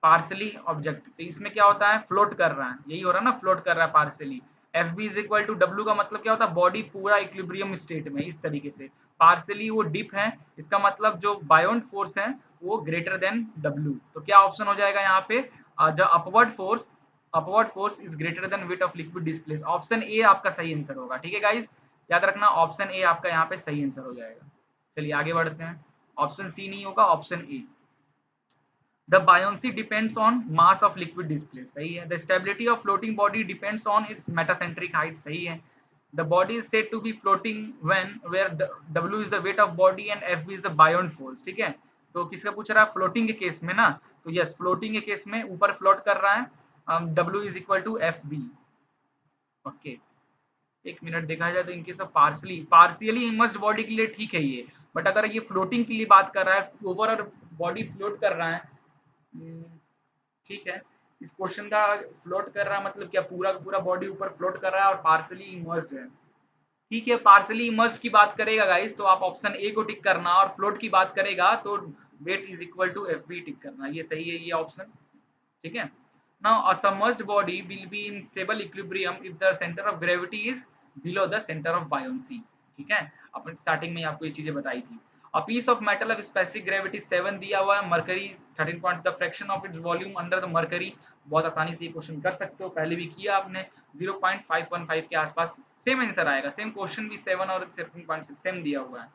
पार्सली ऑब्जेक्ट, तो इसमें क्या होता है? फ्लोट कर रहा है, यही हो रहा है ना, फ्लोट कर रहा है partially. F B is equal to W का मतलब क्या होता है? बॉडी पूरा इक्विलिब्रियम स्टेट में, इस तरीके से। पार्सली वो डिप है, इसका मतलब जो बायोंड फोर्स है वो ग्रेटर देन डब्ल्यू। तो क्या ऑप्शन हो जाएगा यहाँ पे? The upward force is greater than wait of liquid displace. Option A आपका सही आंसर होगा, ठीक है गाइस, याद रखना ऑप्शन ए आपका यहाँ पे सही आंसर हो जाएगा। चलिए आगे बढ़ते हैं। ऑप्शन सी नहीं होगा, option A. The buoyancy depends on mass of liquid displaced, सही है। The stability of floating body depends on its metacentric height, सही है। The body is said to be floating when where W is the weight of body and Fb is the buoyant force, ठीक है। तो किसका पूछ रहा है? Floating के केस में ना, तो यस फ्लोटिंग के केस में ऊपर फ्लोट कर रहा है, W is equal to F B. Okay, एक मिनट, देखा जाए तो इनके सब पार्शियली इमर्स्ड बॉडी के लिए ठीक है ये, बट अगर ये फ्लोटिंग के लिए बात कर रहा है, ओवरऑल बॉडी फ्लोट कर रहा है, ठीक है। इस क्वेश्चन का फ्लोट कर रहा है मतलब क्या? पूरा पूरा बॉडी ऊपर फ्लोट कर रहा है और पार्सली इमर्स्ड है, ठीक है। पार्सली इमर्ज की बात करेगा गाइस तो आप ऑप्शन ए को टिक करना, और फ्लोट की बात करेगा तो weight is equal to F B tick करना, ये सही है ये ऑप्शन, ठीक है। Now a submerged body will be in stable equilibrium if the centre of gravity is below the centre of buoyancy, ठीक है। अपन स्टार्टिंग में आपको ये चीजें बताई थी। A piece of metal of specific gravity 7 दिया हुआ है, mercury 13 point, the fraction of its volume under the mercury. बहुत आसानी से ये क्वेश्चन कर सकते हो, पहले भी किया आपने। 0.515 के आसपास सेम आंसर आएगा, सेम क्वेश्चन भी 7 और 13.6 सेम दिया हुआ है,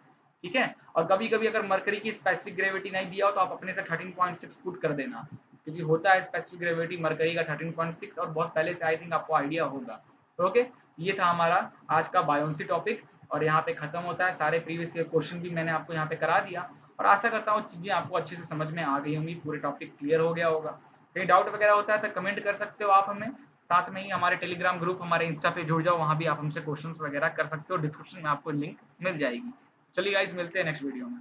ठीक है। और कभी कभी अगर मरकरी की स्पेसिफिक ग्रेविटी नहीं दिया हो तो आप अपने से 13.6 पुट कर देना, क्योंकि होता है स्पेसिफिक ग्रेविटी मरकरी का 13.6, और बहुत पहले से आई थिंक आपको आइडिया होगा। ओके, ये था हमारा आज का बायोंसी टॉपिक, और यहाँ पे खत्म होता है। सारे प्रीवियस ईयर क्वेश्चन भी मैंने आपको यहाँ पे करा दिया, और आशा करता हूँ चीजें आपको अच्छे से समझ में आ गई होंगी, पूरे टॉपिक क्लियर हो गया होगा। कहीं डाउट वगैरह होता है तो कमेंट कर सकते हो आप हमें। साथ में ही हमारे टेलीग्राम ग्रुप, हमारे इंस्टा पे जुड़ जाओ, वहाँ भी आप हमसे क्वेश्चंस वगैरह कर सकते हो, डिस्क्रिप्शन में आपको लिंक मिल जाएगी। चलिए गाइस, मिलते हैं नेक्स्ट वीडियो में।